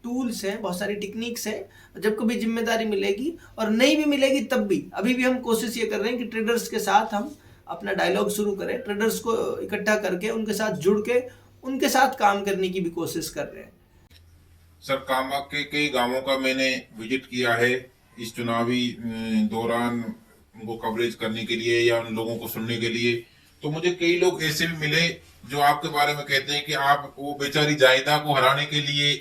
टूल्स हैं, बहुत सारी टेक्निक्स हैं। जब कभी जिम्मेदारी मिलेगी और नहीं भी मिलेगी तब भी, अभी भी हम कोशिश ये कर रहे हैं कि ट्रेडर्स के साथ हम अपना डायलॉग शुरू करें, ट्रेडर्स को इकट्ठा करके उनके साथ जुड़ के उनके साथ काम करने की भी कोशिश कर रहे हैं। सर, कामा के कई गांवों का मैंने विजिट किया है इस चुनावी दौरान उनको कवरेज करने के लिए या उन लोगों को सुनने के लिए। तो मुझे कई लोग ऐसे भी मिले जो आपके बारे में कहते हैं कि आप वो बेचारी जायदा को हराने के लिए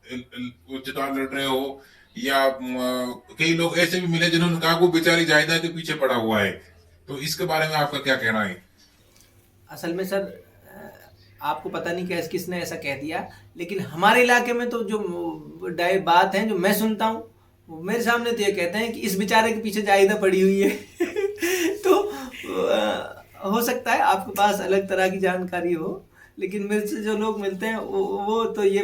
चुनाव लड़ रहे हो, या कई लोग ऐसे भी मिले जिन्होंने कहा वो बेचारी जायदा के पीछे पड़ा हुआ है। तो इसके बारे में आपका क्या कहना है? असल में सर, आपको पता नहीं किसने ऐसा कह दिया, लेकिन हमारे इलाके में तो जो बात है जो मैं सुनता हूँ, मेरे सामने तो ये कहते हैं कि इस बेचारे के पीछे जायदा पड़ी हुई है। तो हो सकता है आपके पास अलग तरह की जानकारी हो, लेकिन मेरे से जो लोग मिलते हैं वो तो ये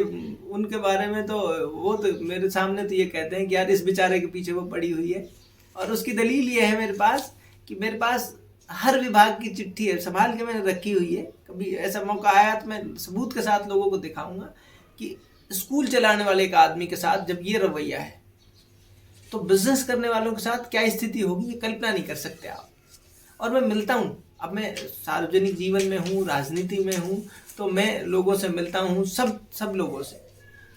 उनके बारे में तो वो तो मेरे सामने तो ये कहते हैं कि यार इस बेचारे के पीछे वो पड़ी हुई है। और उसकी दलील ये है मेरे पास कि मेरे पास हर विभाग की चिट्ठी है, संभाल के मैंने रखी हुई है। कभी ऐसा मौका आया तो मैं सबूत के साथ लोगों को दिखाऊंगा कि स्कूल चलाने वाले एक आदमी के साथ जब ये रवैया है, तो बिजनेस करने वालों के साथ क्या स्थिति होगी, ये कल्पना नहीं कर सकते आप। और मैं मिलता हूँ, अब मैं सार्वजनिक जीवन में हूँ, राजनीति में हूँ, तो मैं लोगों से मिलता हूँ, सब लोगों से,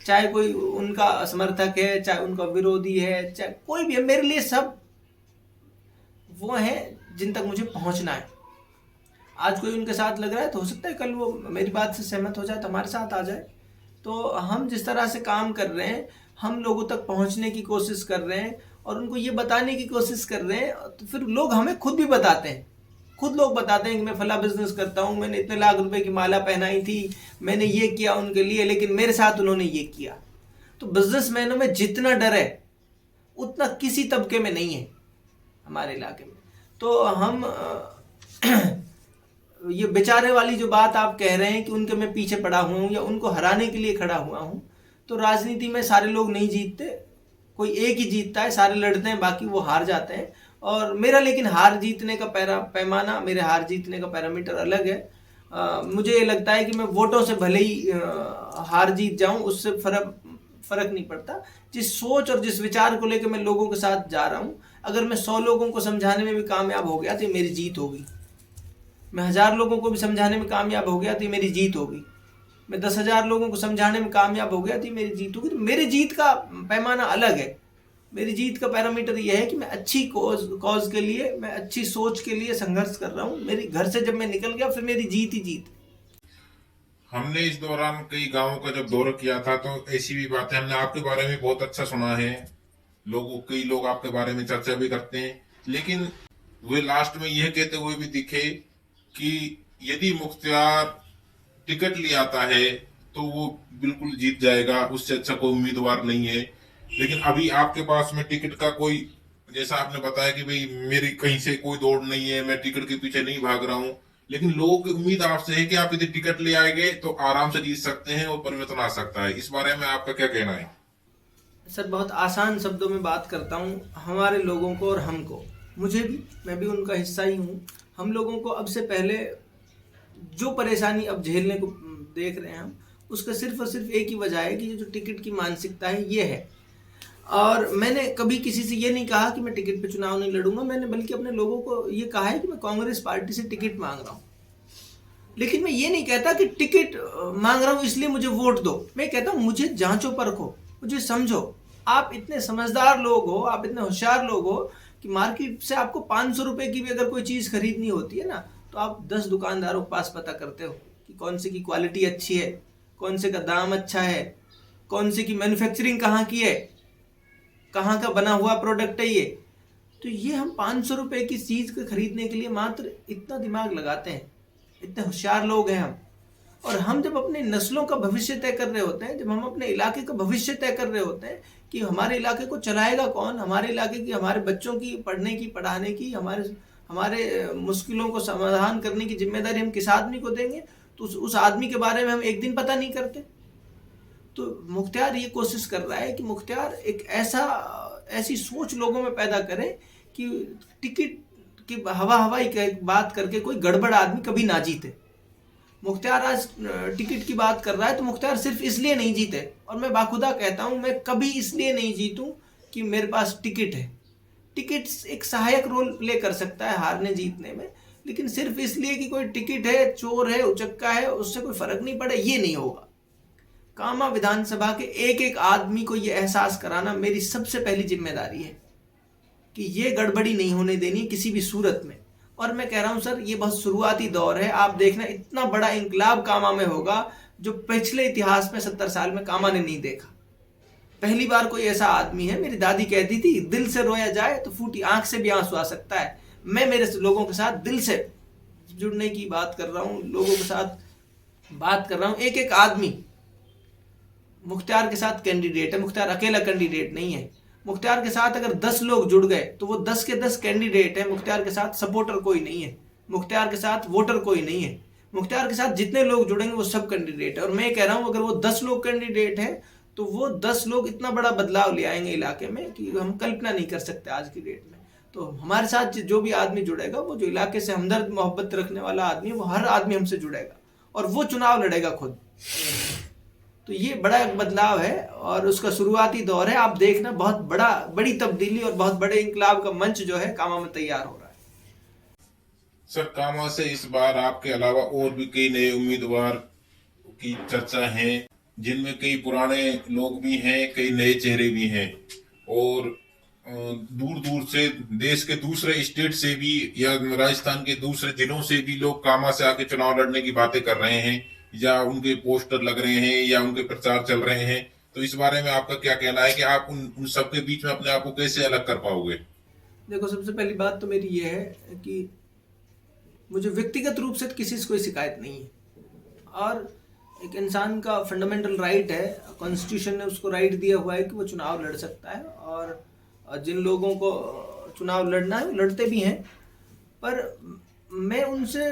चाहे कोई उनका समर्थक है, चाहे उनका विरोधी है, चाहे कोई भी है, मेरे लिए सब वो है जिन तक मुझे पहुँचना है। आज कोई उनके साथ लग रहा है तो हो सकता है कल वो मेरी बात से सहमत हो जाए तो हमारे साथ आ जाए। तो हम जिस तरह से काम कर रहे हैं, हम लोगों तक पहुँचने की कोशिश कर रहे हैं और उनको ये बताने की कोशिश कर रहे हैं, तो फिर लोग हमें खुद भी बताते हैं, खुद लोग बताते हैं कि मैं फला बिजनेस करता हूँ, मैंने इतने लाख रुपए की माला पहनाई थी, मैंने ये किया उनके लिए, लेकिन मेरे साथ उन्होंने ये किया। तो बिजनेसमैनों में जितना डर है उतना किसी तबके में नहीं है हमारे इलाके में। तो हम ये बेचारे वाली जो बात आप कह रहे हैं कि उनके मैं पीछे पड़ा हुआ हूँ या उनको हराने के लिए खड़ा हुआ हूँ, तो राजनीति में सारे लोग नहीं जीतते, कोई एक ही जीतता है, सारे लड़ते हैं, बाकी वो हार जाते हैं। और मेरा लेकिन हार जीतने का पैमाना, मेरे हार जीतने का पैरामीटर अलग है। मुझे ये लगता है कि मैं वोटों से भले ही हार जीत जाऊं, उससे फर्क नहीं पड़ता। जिस सोच और जिस विचार को लेकर मैं लोगों के साथ जा रहा हूं, अगर मैं 100 लोगों को समझाने में भी कामयाब हो गया तो मेरी जीत होगी। मैं 1000 लोगों को भी समझाने में कामयाब हो गया तो मेरी जीत होगी। मैं 10,000 लोगों को समझाने में कामयाब हो गया तो मेरी जीत होगी। तो मेरी जीत का पैमाना अलग है। मेरी जीत का पैरामीटर यह है कि मैं अच्छी कॉज के लिए, मैं अच्छी सोच के लिए संघर्ष कर रहा हूँ। मेरी घर से जब मैं निकल गया फिर मेरी जीत ही जीत। हमने इस दौरान कई गांवों का जब दौरा किया था तो ऐसी भी बातें हमने आपके बारे में बहुत अच्छा सुना है। कई लोग आपके बारे में चर्चा भी करते हैं, लेकिन वे लास्ट में यह कहते हुए भी दिखे कि यदि मुख्तियार टिकट ले आता है तो वो बिल्कुल जीत जाएगा, उससे अच्छा कोई उम्मीदवार नहीं है। लेकिन अभी आपके पास में टिकट का कोई, जैसा आपने बताया कि भाई मेरी कहीं से कोई दौड़ नहीं है, मैं टिकट के पीछे नहीं भाग रहा हूं, लेकिन लोगों की उम्मीद आपसे है कि आप यदि टिकट ले आएंगे तो आराम से जीत सकते हैं और परिवर्तन आ सकता है। इस बारे में आपका क्या कहना है? सर बहुत आसान शब्दों में बात करता हूँ, हमारे लोगों को और हमको, मुझे भी, मैं भी उनका हिस्सा ही हूँ। हम लोगों को अब से पहले जो परेशानी अब झेलने को देख रहे हैं हम, उसका सिर्फ और सिर्फ एक ही वजह है कि ये जो टिकट की मानसिकता है ये है। और मैंने कभी किसी से ये नहीं कहा कि मैं टिकट पे चुनाव नहीं लड़ूंगा, मैंने बल्कि अपने लोगों को ये कहा है कि मैं कांग्रेस पार्टी से टिकट मांग रहा हूँ। लेकिन मैं ये नहीं कहता कि टिकट मांग रहा हूँ इसलिए मुझे वोट दो, मैं कहता हूँ मुझे जांचो परखो, मुझे समझो। आप इतने समझदार लोग हो, आप इतने होशियार लोग हो कि मार्केट से आपको 500 रुपए की भी अगर कोई चीज़ खरीदनी होती है ना, तो आप 10 दुकानदारों के पास पता करते हो कि कौन से की क्वालिटी अच्छी है, कौन से का दाम अच्छा है, कौन से की मैन्युफैक्चरिंग कहाँ की है, कहाँ का बना हुआ प्रोडक्ट है ये। तो ये हम 500 रुपए की चीज़ को खरीदने के लिए मात्र इतना दिमाग लगाते हैं, इतने होशियार लोग हैं हम। और हम जब अपने नस्लों का भविष्य तय कर रहे होते हैं, जब हम अपने इलाके का भविष्य तय कर रहे होते हैं कि हमारे इलाके को चलाएगा कौन, हमारे इलाके की, हमारे बच्चों की पढ़ने की, पढ़ाने की, हमारे मुश्किलों को समाधान करने की जिम्मेदारी हम किस आदमी को देंगे, तो उस आदमी के बारे में हम एक दिन पता नहीं करते। तो मुख्तियार ये कोशिश कर रहा है कि मुख्तियार एक ऐसी सोच लोगों में पैदा करे कि टिकट की हवाई बात करके कोई गड़बड़ आदमी कभी ना जीते। मुख्तियार आज टिकट की बात कर रहा है तो मुख्तियार सिर्फ इसलिए नहीं जीते, और मैं बाखुदा कहता हूं मैं कभी इसलिए नहीं जीतूं कि मेरे पास टिकट है। टिकट एक सहायक रोल प्ले कर सकता है हारने जीतने में, लेकिन सिर्फ इसलिए कि कोई टिकट है, चोर है, उचक्का है, उससे कोई फर्क नहीं पड़े, ये नहीं होगा। कामा विधानसभा के एक एक आदमी को ये एहसास कराना मेरी सबसे पहली जिम्मेदारी है कि ये गड़बड़ी नहीं होने देनी किसी भी सूरत में। और मैं कह रहा हूं सर, ये बहुत शुरुआती दौर है, आप देखना इतना बड़ा इंकलाब कामा में होगा जो पिछले इतिहास में 70 साल में कामा ने नहीं देखा। पहली बार कोई ऐसा आदमी है, मेरी दादी कहती थी दिल से रोया जाए तो फूटी आंख से भी आंसू आ सकता है। मैं मेरे लोगों के साथ दिल से जुड़ने की बात कर रहा हूं, लोगों के साथ बात कर रहा हूं। एक एक आदमी मुख्तियार के साथ कैंडिडेट है, मुख्तियार अकेला कैंडिडेट नहीं है। मुख्तियार के साथ अगर 10 लोग जुड़ गए तो वो 10 के 10 कैंडिडेट है। मुख्तियार के साथ सपोर्टर कोई नहीं है, मुख्तियार के साथ वोटर कोई नहीं है। मुख्तियार के साथ जितने लोग जुड़ेंगे वो सब कैंडिडेट है। और मैं कह रहा हूं अगर वो 10 लोग कैंडिडेट है तो वो 10 लोग इतना बड़ा बदलाव ले आएंगे इलाके में कि हम कल्पना नहीं कर सकते आज की डेट में। तो हमारे साथ जो भी आदमी जुड़ेगा, वो जो इलाके से हमदर्द मोहब्बत रखने वाला आदमी है, वो हर आदमी हमसे जुड़ेगा और वो चुनाव लड़ेगा खुद। तो ये बड़ा एक बदलाव है और उसका शुरुआती दौर है। आप देखना बहुत बड़ी तब्दीली और बहुत बड़े इंकलाब का मंच जो है कामा में तैयार हो रहा है। सर, कामा से इस बार आपके अलावा और भी कई नए उम्मीदवार की चर्चा है, जिनमें कई पुराने लोग भी हैं, कई नए चेहरे भी हैं, और दूर दूर से देश के दूसरे स्टेट से भी या राजस्थान के दूसरे जिलों से भी लोग कामा से आके चुनाव लड़ने की बातें कर रहे हैं, या उनके पोस्टर लग रहे हैं या उनके प्रचार चल रहे हैं। तो इस बारे में आपका क्या कहना है कि आप उन सबके बीच में अपने आप को कैसे अलग कर पाओगे? देखो, सबसे पहली बात तो मेरी ये है कि मुझे व्यक्तिगत रूप से किसी से कोई शिकायत नहीं है, और एक इंसान का फंडामेंटल राइट है, कॉन्स्टिट्यूशन ने उसको राइट दिया हुआ है कि वो चुनाव लड़ सकता है, और जिन लोगों को चुनाव लड़ना है लड़ते भी हैं। पर मैं उनसे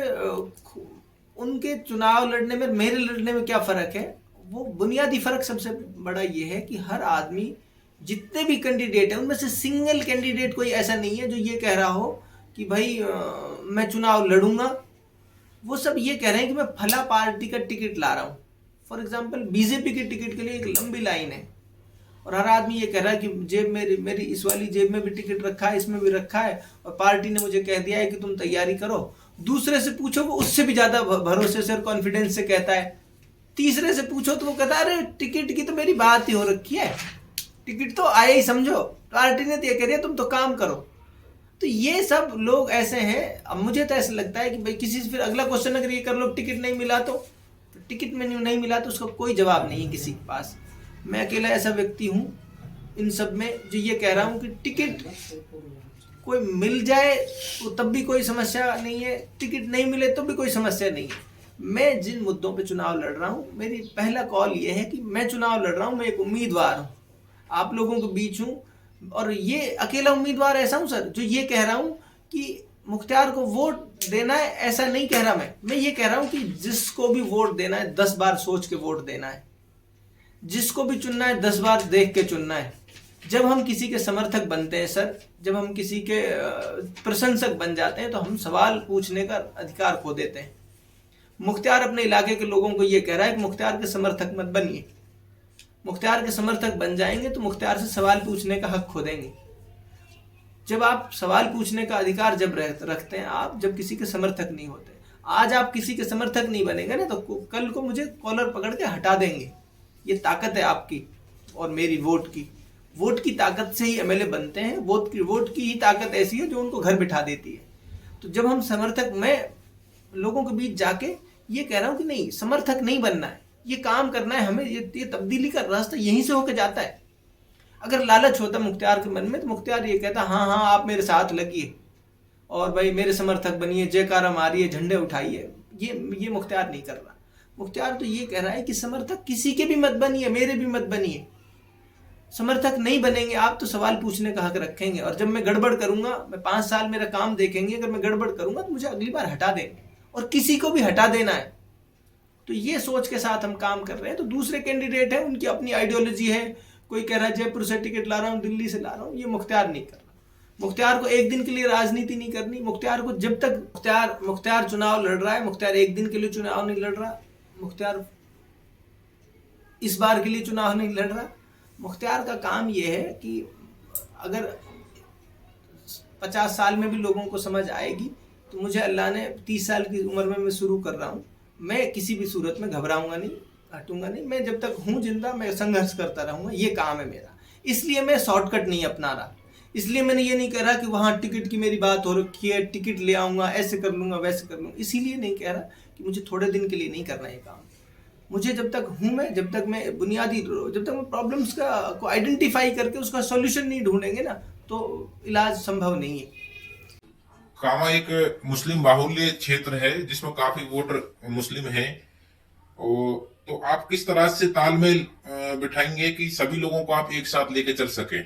उनके चुनाव लड़ने में मेरे लड़ने में क्या फ़र्क है, वो बुनियादी फ़र्क सबसे बड़ा ये है कि हर आदमी, जितने भी कैंडिडेट हैं उनमें से सिंगल कैंडिडेट कोई ऐसा नहीं है जो ये कह रहा हो कि भाई मैं चुनाव लड़ूंगा। वो सब ये कह रहे हैं कि मैं फला पार्टी का टिकट ला रहा हूँ। फॉर एग्जांपल बीजेपी के टिकट के लिए एक लंबी लाइन है और हर आदमी ये कह रहा है कि जेब मेरी इस वाली जेब में भी टिकट रखा है, इसमें भी रखा है, और पार्टी ने मुझे कह दिया है कि तुम तैयारी करो। दूसरे से पूछो वो उससे भी ज्यादा भरोसे से और कॉन्फिडेंस से कहता है। तीसरे से पूछो तो वो कहता है अरे टिकट की तो मेरी बात ही हो रखी है, टिकट तो आया ही समझो, पार्टी ने तो ये कह दिया तुम तो काम करो। तो ये सब लोग ऐसे हैं। अब मुझे तो ऐसा लगता है कि भाई किसी से फिर अगला क्वेश्चन अगर ये कर लो टिकट नहीं मिला तो टिकट में नहीं मिला तो उसका कोई जवाब नहीं है किसी के पास। मैं अकेला ऐसा व्यक्ति हूँ इन सब में जो ये कह रहा हूँ कि टिकट कोई मिल जाए तो तब भी कोई समस्या नहीं है, टिकट नहीं मिले तो भी कोई समस्या नहीं है। मैं जिन मुद्दों पे चुनाव लड़ रहा हूँ, मेरी पहला कॉल ये है कि मैं चुनाव लड़ रहा हूँ, मैं एक उम्मीदवार हूँ, आप लोगों के बीच हूँ, और ये अकेला उम्मीदवार ऐसा हूँ सर जो ये कह रहा हूँ कि मुख्तार को वोट देना है, ऐसा नहीं कह रहा मैं ये कह रहा हूँ कि जिसको भी वोट देना है 10 बार सोच के वोट देना है, जिसको भी चुनना है 10 बार देख के चुनना है। जब हम किसी के समर्थक बनते हैं सर, जब हम किसी के प्रशंसक बन जाते हैं तो हम सवाल पूछने का अधिकार खो देते हैं। मुख्तार अपने इलाके के लोगों को ये कह रहा है कि मुख्तार के समर्थक मत बनिए, मुख्तार के समर्थक बन जाएंगे तो मुख्तार से सवाल पूछने का हक खो देंगे। जब आप सवाल पूछने का अधिकार जब रखते हैं आप, जब किसी के समर्थक नहीं होते, आज आप किसी के समर्थक नहीं बनेंगे ना तो कल को मुझे कॉलर पकड़ के हटा देंगे। ये ताकत है आपकी और मेरी वोट की ताकत से ही एमएलए बनते हैं। वोट की ही ताकत ऐसी है जो उनको घर बिठा देती है। तो जब हम समर्थक, मैं लोगों के बीच जाके ये कह रहा हूँ कि नहीं, समर्थक नहीं बनना है, ये काम करना है हमें, ये तब्दीली का रास्ता यहीं से होकर जाता है। अगर लालच होता मुख्तार के मन में तो मुख्तार ये कहता हाँ आप मेरे साथ लगिए और भाई मेरे समर्थक बनिए, जयकारा मारिए, झंडे उठाइए। ये मुख्तार नहीं कर रहा। मुख्तार तो ये कह रहा है कि समर्थक किसी के भी मत बनिए, मेरे भी मत बनिए, समर्थक नहीं बनेंगे आप तो सवाल पूछने का हक रखेंगे। और जब मैं गड़बड़ करूंगा, मैं 5 साल मेरा काम देखेंगे, अगर मैं गड़बड़ करूंगा तो मुझे अगली बार हटा देंगे और किसी को भी हटा देना है। तो ये सोच के साथ हम काम कर रहे हैं। तो दूसरे कैंडिडेट है, उनकी अपनी आइडियोलॉजी है, कोई कह रहा है जयपुर से टिकट ला रहा हूँ, दिल्ली से ला रहा हूँ, ये मुख्तार नहीं कर रहा। मुख्तार को एक दिन के लिए राजनीति नहीं करनी। मुख्तार को जब तक मुख्तार चुनाव लड़ रहा है, मुख्तार एक दिन के लिए चुनाव नहीं लड़ रहा, मुख्तार इस बार के लिए चुनाव नहीं लड़ रहा। मुख्तार का काम ये है कि अगर 50 साल में भी लोगों को समझ आएगी तो मुझे अल्लाह ने 30 साल की उम्र में मैं शुरू कर रहा हूँ, मैं किसी भी सूरत में घबराऊंगा नहीं, हटूंगा नहीं। मैं जब तक हूँ जिंदा मैं संघर्ष करता रहूंगा, ये काम है मेरा। इसलिए मैं शॉर्टकट नहीं अपना रहा। इसलिए मैंने ये नहीं कह रहा कि वहाँ टिकट की मेरी बात हो रखी है, टिकट ले आऊँगा, ऐसे कर लूँगा, वैसे कर लूँगा। इसीलिए नहीं कह रहा कि मुझे थोड़े दिन के लिए नहीं करना ये काम। मुझे जब तक हूँ मैं, जब तक मैं प्रॉब्लम्स को आइडेंटिफाई करके उसका सॉल्यूशन नहीं ढूंढेंगे ना तो इलाज संभव नहीं है। कामा एक मुस्लिम बाहुल्य क्षेत्र है जिसमें काफी वोटर मुस्लिम हैं, और तो आप किस तरह से तालमेल बिठाएंगे कि सभी लोगों को आप एक साथ लेके चल सके?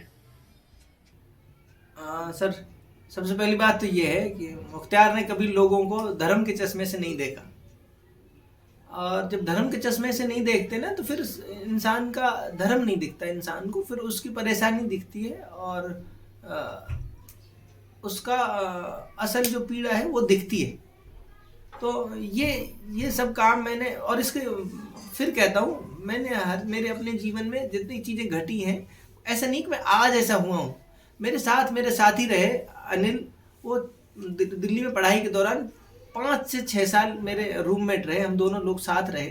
सर, सबसे पहली बात तो ये है कि मुख्तार ने कभी लोगों को धर्म के चश्मे से नहीं देखा, और जब धर्म के चश्मे से नहीं देखते ना तो फिर इंसान का धर्म नहीं दिखता, इंसान को फिर उसकी परेशानी दिखती है और उसका असल जो पीड़ा है वो दिखती है। तो ये सब काम मैंने, और इसके फिर कहता हूँ, मैंने मेरे अपने जीवन में जितनी चीज़ें घटी हैं, ऐसा नहीं कि मैं आज ऐसा हुआ हूँ। मेरे साथी रहे अनिल, वो दिल्ली में पढ़ाई के दौरान 5 से 6 साल मेरे रूममेट रहे, हम दोनों लोग साथ रहे।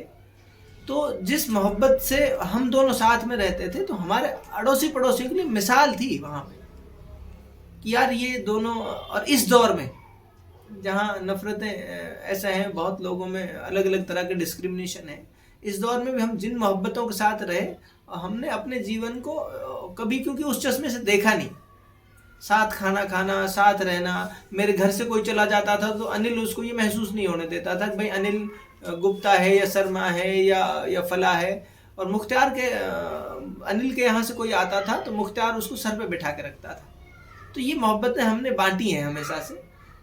तो जिस मोहब्बत से हम दोनों साथ में रहते थे तो हमारे अड़ोसी पड़ोसियों के लिए मिसाल थी वहाँ पे कि यार ये दोनों, और इस दौर में जहाँ नफरतें ऐसा हैं, बहुत लोगों में अलग अलग तरह के डिस्क्रिमिनेशन है, इस दौर में भी हम जिन मोहब्बतों के साथ रहे, हमने अपने जीवन को कभी, क्योंकि उस चश्मे से देखा नहीं, साथ खाना खाना, साथ रहना। मेरे घर से कोई चला जाता था तो अनिल उसको ये महसूस नहीं होने देता था कि भाई अनिल गुप्ता है या शर्मा है या फला है। और मुख्तार के, अनिल के यहाँ से कोई आता था तो मुख्तार उसको सर पे बिठा के रखता था। तो ये मोहब्बतें हमने बांटी हैं हमेशा से,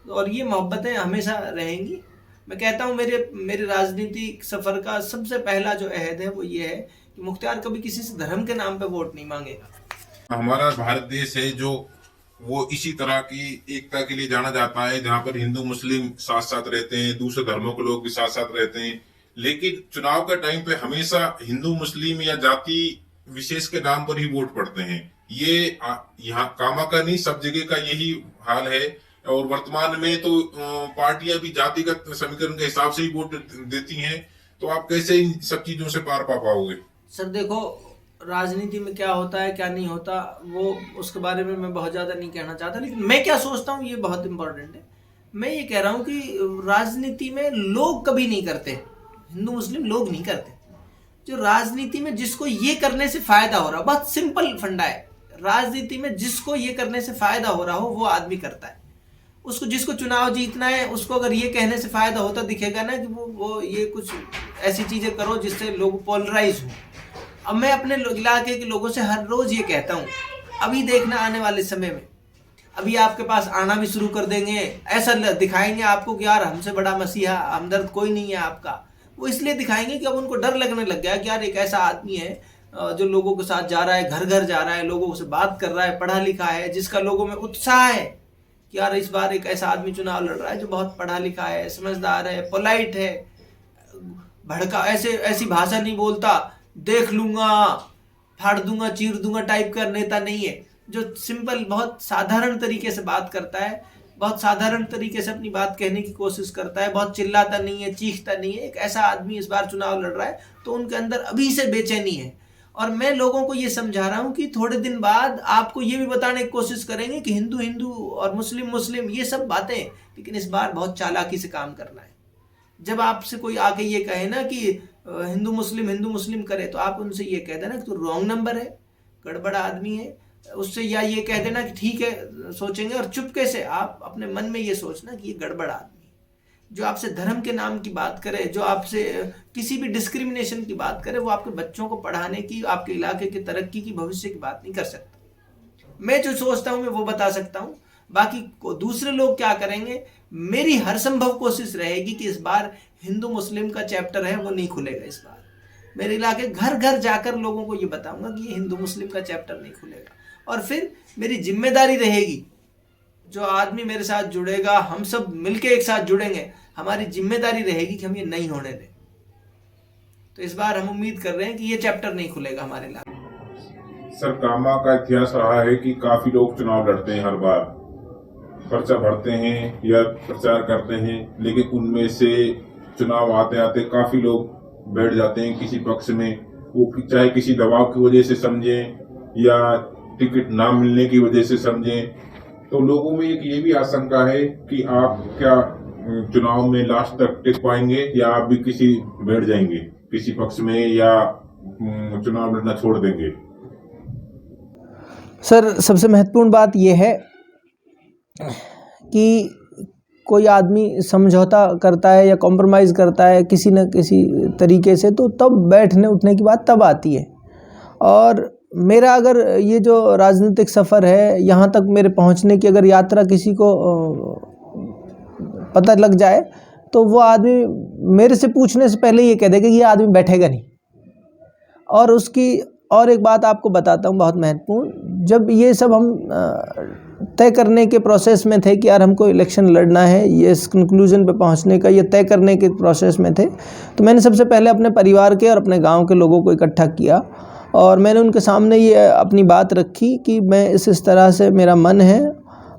और ये मोहब्बतें हमेशा रहेंगी। मैं कहता हूँ मेरे राजनीतिक सफ़र का सबसे पहला जो अहद है वो ये है कि मुख्तार कभी किसी से धर्म के नाम पे वोट नहीं मांगेगा। हमारा भारत देश है जो वो इसी तरह की एकता के लिए जाना जाता है, जहाँ पर हिंदू मुस्लिम साथ साथ रहते हैं, दूसरे धर्मों के लोग भी साथ साथ रहते हैं। लेकिन चुनाव का टाइम पे हमेशा हिंदू मुस्लिम या जाति विशेष के नाम पर ही वोट पड़ते हैं। ये यहाँ कामा का नहीं, सब जगह का यही हाल है। और वर्तमान में तो पार्टियां भी जातिगत समीकरण के हिसाब से ही वोट देती हैं। तो आप कैसे इन सब चीजों से पार पा पाओगे? सर देखो, राजनीति में क्या होता है क्या नहीं होता वो उसके बारे में मैं बहुत ज़्यादा नहीं कहना चाहता, लेकिन मैं क्या सोचता हूँ ये बहुत इम्पोर्टेंट है। मैं ये कह रहा हूँ कि राजनीति में लोग कभी नहीं करते, हिंदू मुस्लिम लोग नहीं करते। जो राजनीति में जिसको ये करने से फ़ायदा हो रहा, बहुत सिंपल फंडा है, राजनीति में जिसको ये करने से फ़ायदा हो रहा हो वो आदमी करता है। उसको जिसको चुनाव जीतना है उसको अगर ये कहने से फायदा होता दिखेगा ना कि वो ये कुछ ऐसी चीजें करो जिससे लोग पोलराइज हो। अब मैं अपने इलाके के लोगों से हर रोज ये कहता हूँ, अभी देखना आने वाले समय में अभी आपके पास आना भी शुरू कर देंगे, ऐसा दिखाएंगे आपको कि यार हमसे बड़ा मसीहा हमदर्द कोई नहीं है आपका। वो इसलिए दिखाएंगे कि अब उनको डर लगने लग गया कि यार एक ऐसा आदमी है जो लोगों के साथ जा रहा है, घर घर जा रहा है, लोगों से बात कर रहा है, पढ़ा लिखा है, जिसका लोगों में उत्साह है कि यार इस बार एक ऐसा आदमी चुनाव लड़ रहा है जो बहुत पढ़ा लिखा है, समझदार है, पोलाइट है, भड़का ऐसी भाषा नहीं बोलता, देख लूंगा फाड़ दूंगा चीर दूंगा टाइप का नेता नहीं है, जो सिंपल बहुत साधारण तरीके से बात करता है, बहुत साधारण तरीके से अपनी बात कहने की कोशिश करता है, बहुत चिल्लाता नहीं है, चीखता नहीं है। एक ऐसा आदमी इस बार चुनाव लड़ रहा है तो उनके अंदर अभी से बेचैनी है। और मैं लोगों को ये समझा रहा हूँ कि थोड़े दिन बाद आपको ये भी बताने की कोशिश करेंगे कि हिंदू हिंदू और मुस्लिम मुस्लिम ये सब बातें, लेकिन इस बार बहुत चालाकी से काम करना है। जब आपसे कोई आके ये कहे ना कि हिंदू मुस्लिम करे, तो आप उनसे ये कह देना कि तो रॉन्ग नंबर है, गड़बड़ा आदमी है उससे, या ये कह देना कि ठीक है सोचेंगे, और चुपके से आप अपने मन में ये सोचना कि ये गड़बड़ आदमी है। जो आपसे धर्म के नाम की बात करे, जो आपसे किसी भी डिस्क्रिमिनेशन की बात करे, वो आपके बच्चों को पढ़ाने की, आपके इलाके की तरक्की की, भविष्य की बात नहीं कर सकता। मैं जो सोचता हूँ मैं वो बता सकता हूँ, बाकी दूसरे लोग क्या करेंगे, मेरी हर संभव कोशिश रहेगी कि इस बार हिंदू मुस्लिम का चैप्टर है वो नहीं खुलेगा। इस बार मेरे इलाके घर घर जाकर लोगों को ये बताऊंगा कि ये हिंदू मुस्लिम का चैप्टर नहीं खुलेगा। और फिर मेरी जिम्मेदारी रहेगी, जो आदमी मेरे साथ जुड़ेगा, हम सब मिलके एक साथ जुड़ेंगे, हमारी जिम्मेदारी रहेगी कि हम ये नहीं होने दें। तो इस बार हम उम्मीद कर रहे हैं कि ये चैप्टर नहीं खुलेगा हमारे इलाके। सर, कामा का इतिहास रहा है कि काफी लोग चुनाव लड़ते हैं, हर बार पर्चा भरते हैं या प्रचार करते हैं, लेकिन उनमें से चुनाव आते आते काफी लोग बैठ जाते हैं किसी पक्ष में, वो चाहे किसी दबाव की वजह से समझें या टिकट ना मिलने की वजह से समझें। तो लोगों में एक ये भी आशंका है कि आप क्या चुनाव में लास्ट तक टिक पाएंगे या आप भी किसी बैठ जाएंगे किसी पक्ष में, या चुनाव लड़ना छोड़ देंगे। सर, सबसे महत्वपूर्ण बात यह है कि कोई आदमी समझौता करता है या कॉम्प्रोमाइज़ करता है किसी न किसी तरीके से, तो तब बैठने उठने की बात तब आती है। और मेरा अगर ये जो राजनीतिक सफ़र है, यहाँ तक मेरे पहुँचने की अगर यात्रा किसी को पता लग जाए, तो वो आदमी मेरे से पूछने से पहले ये कह देगा कि ये आदमी बैठेगा नहीं। और उसकी और एक बात आपको बताता हूँ बहुत महत्वपूर्ण, जब ये सब हम तय करने के प्रोसेस में थे कि यार हमको इलेक्शन लड़ना है, ये इस कंक्लूजन पे पहुंचने का ये तय करने के प्रोसेस में थे, तो मैंने सबसे पहले अपने परिवार के और अपने गांव के लोगों को इकट्ठा किया और मैंने उनके सामने ये अपनी बात रखी कि मैं इस तरह से मेरा मन है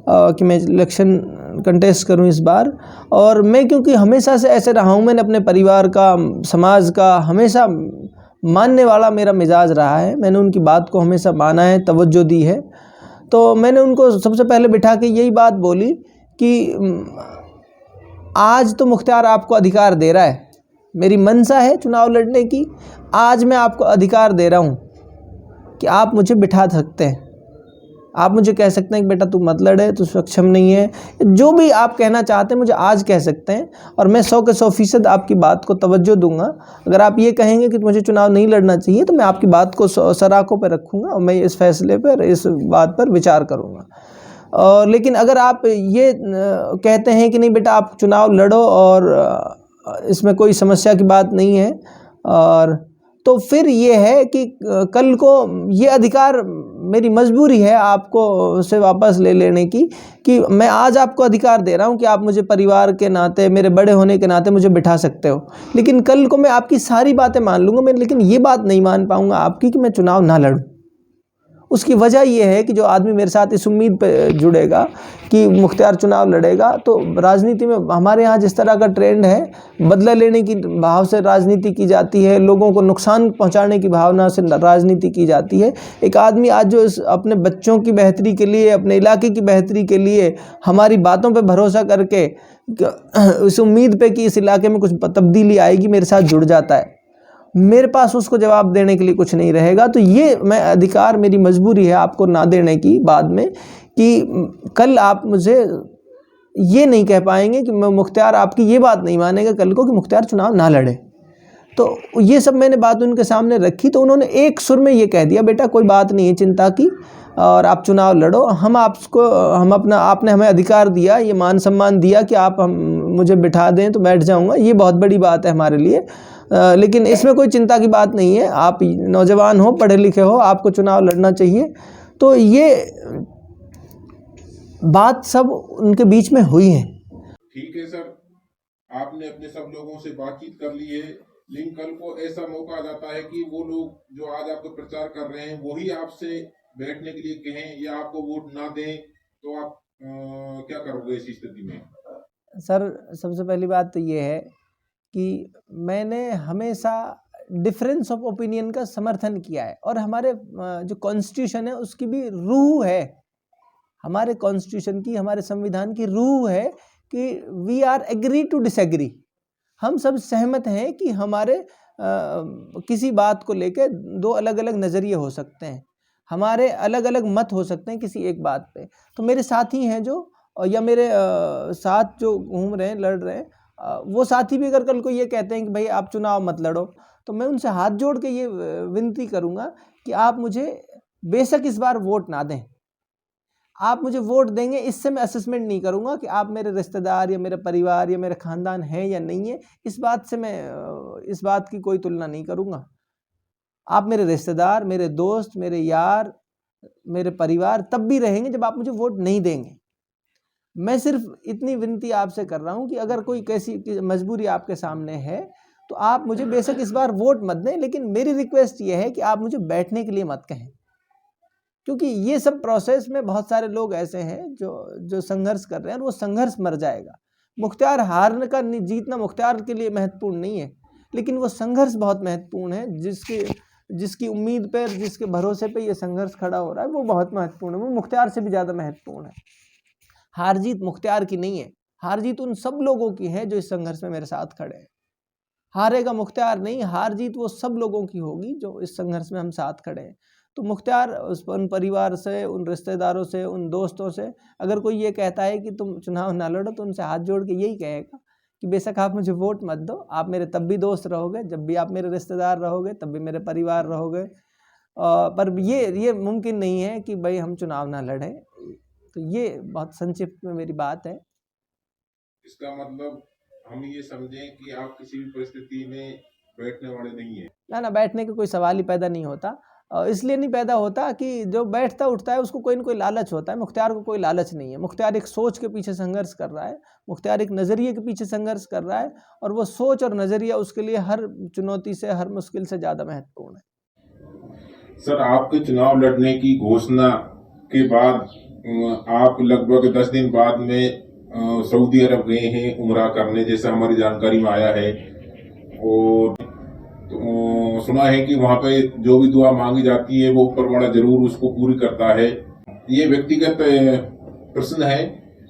कि मैं इलेक्शन कंटेस्ट करूं इस बार। और मैं क्योंकि हमेशा से ऐसे रहा हूं, मैंने अपने परिवार का, समाज का हमेशा मानने वाला मेरा मिजाज रहा है, मैंने उनकी बात को हमेशा माना है, तवज्जो दी है। तो मैंने उनको सबसे पहले बिठा के यही बात बोली कि आज तो मुख्तियार आपको अधिकार दे रहा है, मेरी मंशा है चुनाव लड़ने की, आज मैं आपको अधिकार दे रहा हूँ कि आप मुझे बिठा सकते हैं, आप मुझे कह सकते हैं कि बेटा तू मत लड़े, तू सक्षम नहीं है, जो भी आप कहना चाहते हैं मुझे आज कह सकते हैं और मैं 100 के 100% आपकी बात को तवज्जो दूंगा। अगर आप ये कहेंगे कि मुझे चुनाव नहीं लड़ना चाहिए तो मैं आपकी बात को सराखों पर रखूँगा और मैं इस फैसले पर, इस बात पर विचार करूँगा। और लेकिन अगर आप ये कहते हैं कि नहीं बेटा आप चुनाव लड़ो और इसमें कोई समस्या की बात नहीं है, और तो फिर ये है कि कल को ये अधिकार मेरी मजबूरी है आपको से वापस ले लेने की, कि मैं आज आपको अधिकार दे रहा हूँ कि आप मुझे परिवार के नाते, मेरे बड़े होने के नाते मुझे बिठा सकते हो, लेकिन कल को मैं आपकी सारी बातें मान लूँगा, मैं लेकिन ये बात नहीं मान पाऊँगा आपकी कि मैं चुनाव ना लड़ूँ। उसकी वजह यह है कि जो आदमी मेरे साथ इस उम्मीद पे जुड़ेगा कि मुख्तियार चुनाव लड़ेगा, तो राजनीति में हमारे यहाँ जिस तरह का ट्रेंड है, बदला लेने की भाव से राजनीति की जाती है, लोगों को नुकसान पहुंचाने की भावना से राजनीति की जाती है। एक आदमी आज जो अपने बच्चों की बेहतरी के लिए, अपने इलाके की बेहतरी के लिए हमारी बातों पर भरोसा करके इस उम्मीद पे कि इस इलाके में कुछ तब्दीली आएगी मेरे साथ जुड़ जाता है, मेरे पास उसको जवाब देने के लिए कुछ नहीं रहेगा। तो ये मैं अधिकार, मेरी मजबूरी है आपको ना देने की बाद में, कि कल आप मुझे ये नहीं कह पाएंगे कि मुख्तार आपकी ये बात नहीं मानेगा कल को कि मुख्तार चुनाव ना लड़े। तो ये सब मैंने बात उनके सामने रखी, तो उन्होंने एक सुर में ये कह दिया, बेटा कोई बात नहीं है चिंता की, और आप चुनाव लड़ो, आपने हमें अधिकार दिया, ये मान सम्मान दिया कि आप मुझे बिठा दें तो बैठ जाऊंगा, ये बहुत बड़ी बात है हमारे लिए, लेकिन इसमें कोई चिंता की बात नहीं है, आप नौजवान हो, पढ़े लिखे हो, आपको चुनाव लड़ना चाहिए। तो ये बात सब उनके बीच में हुई है। ठीक है सर, आपने अपने सब लोगों से बातचीत कर ली है, लेकिन कल को ऐसा मौका आ जाता है कि वो लोग जो आज आपको प्रचार कर रहे हैं वही आपसे बैठने के लिए कहें या आपको वोट ना दें, तो आप क्या करोगे इस स्थिति में? सर सबसे पहली बात तो ये है कि मैंने हमेशा डिफरेंस ऑफ ओपिनियन का समर्थन किया है, और हमारे जो कॉन्स्टिट्यूशन है उसकी भी रूह है, हमारे कॉन्स्टिट्यूशन की, हमारे संविधान की रूह है कि we are agree to disagree. हम सब सहमत हैं कि हमारे किसी बात को लेकर दो अलग अलग नज़रिए हो सकते हैं, हमारे अलग अलग मत हो सकते हैं किसी एक बात पे। तो मेरे साथी हैं जो, या मेरे साथ जो घूम रहे हैं, लड़ रहे हैं, वो साथी भी अगर कल को ये कहते हैं कि भाई आप चुनाव मत लड़ो, तो मैं उनसे हाथ जोड़ के ये विनती करूँगा कि आप मुझे बेशक इस बार वोट ना दें, आप मुझे वोट देंगे इससे मैं असेसमेंट नहीं करूँगा कि आप मेरे रिश्तेदार या मेरे परिवार या मेरे ख़ानदान हैं या नहीं है, इस बात से मैं इस बात की कोई तुलना नहीं करूँगा। आप मेरे रिश्तेदार, मेरे दोस्त, मेरे यार, मेरे परिवार तब भी रहेंगे जब आप मुझे वोट नहीं देंगे। मैं सिर्फ इतनी विनती आपसे कर रहा हूँ कि अगर कोई कैसी मजबूरी आपके सामने है तो आप मुझे बेशक इस बार वोट मत दें, लेकिन मेरी रिक्वेस्ट ये है कि आप मुझे बैठने के लिए मत कहें, क्योंकि ये सब प्रोसेस में बहुत सारे लोग ऐसे हैं जो संघर्ष कर रहे हैं और वो संघर्ष मर जाएगा। मुख्तार हारने का जीतना मुख्तार के लिए महत्वपूर्ण नहीं है, लेकिन वो संघर्ष बहुत महत्वपूर्ण है, जिसकी उम्मीद पर, जिसके भरोसे पे ये संघर्ष खड़ा हो रहा है, वो बहुत महत्वपूर्ण है, वो मुख्तार से भी ज़्यादा महत्वपूर्ण है। हार जीत मुख्तार की नहीं है, हार जीत उन सब लोगों की है जो इस संघर्ष में मेरे साथ खड़े हैं। हारेगा मुख्तार नहीं, हार जीत वो सब लोगों की होगी जो इस संघर्ष में हम साथ खड़े हैं। तो मुख्तार उन परिवार से, उन रिश्तेदारों से, उन दोस्तों से अगर कोई ये कहता है कि तुम चुनाव ना लड़ो, तो उनसे हाथ जोड़ के यही कहेगा कि बेशक आप मुझे वोट मत दो, आप मेरे तब भी दोस्त रहोगे, जब भी आप मेरे रिश्तेदार रहोगे, तब भी मेरे परिवार रहोगे, पर ये मुमकिन नहीं है कि भाई हम चुनाव ना लड़ें। तो ये बहुत संक्षिप्त में मेरी बात है। इसका मतलब हम ये समझें कि आप किसी भी परिस्थिति में बैठने वाले नहीं हैं? ना, बैठने का कोई सवाल ही पैदा नहीं होता, इसलिए नहीं पैदा होता कि जो बैठता उठता है उसको कोई ना कोई लालच होता है। मुख्तार को कोई लालच नहीं है, मुख्तार एक सोच के पीछे संघर्ष कर रहा है, मुख्तार एक नज़रिए के पीछे संघर्ष कर रहा है, और वो सोच और नज़रिया उसके लिए हर चुनौती से, हर मुश्किल से ज़्यादा महत्वपूर्ण है। सर, आपके चुनाव लड़ने की घोषणा के बाद आप लगभग 10 दिन बाद में सऊदी अरब गए हैं उम्रा करने, जैसा हमारी जानकारी में आया है, और तो सुना है कि वहाँ पे जो भी दुआ मांगी जाती है वो ऊपर वाला जरूर उसको पूरी करता है। ये व्यक्तिगत प्रश्न है,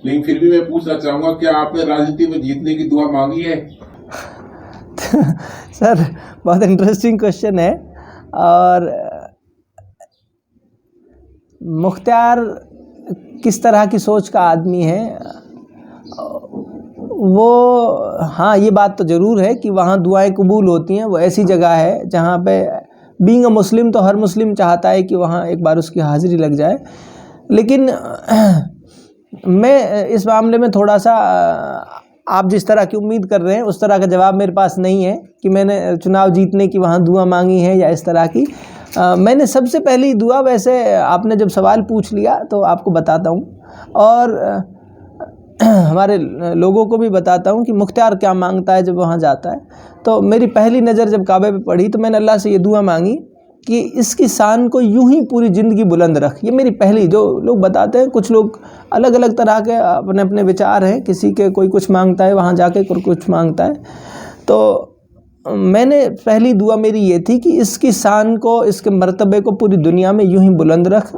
लेकिन फिर भी मैं पूछना चाहूँगा, क्या आपने राजनीति में जीतने की दुआ मांगी है? सर बहुत इंटरेस्टिंग क्वेश्चन है, और मुख्तार किस तरह की सोच का आदमी है वो, हाँ ये बात तो ज़रूर है कि वहाँ दुआएं कबूल होती हैं। वो ऐसी जगह है जहाँ पे बीइंग अ मुस्लिम तो हर मुस्लिम चाहता है कि वहाँ एक बार उसकी हाज़िरी लग जाए, लेकिन मैं इस मामले में थोड़ा सा, आप जिस तरह की उम्मीद कर रहे हैं उस तरह का जवाब मेरे पास नहीं है कि मैंने चुनाव जीतने की वहाँ दुआ मांगी है या इस तरह की। मैंने सबसे पहली दुआ, वैसे आपने जब सवाल पूछ लिया तो आपको बताता हूँ, और हमारे लोगों को भी बताता हूँ कि मुख्तार क्या मांगता है जब वहाँ जाता है। तो मेरी पहली नज़र जब काबे पे पड़ी तो मैंने अल्लाह से ये दुआ मांगी कि इसकी शान को यूं ही पूरी ज़िंदगी बुलंद रख। ये मेरी पहली, जो लोग बताते हैं, कुछ लोग अलग अलग तरह के अपने अपने विचार हैं, किसी के कोई कुछ मांगता है वहाँ जाके, कोई कुछ मांगता है। तो मैंने पहली दुआ मेरी ये थी कि इसकी शान को, इसके मर्तबे को पूरी दुनिया में यूं ही बुलंद रख,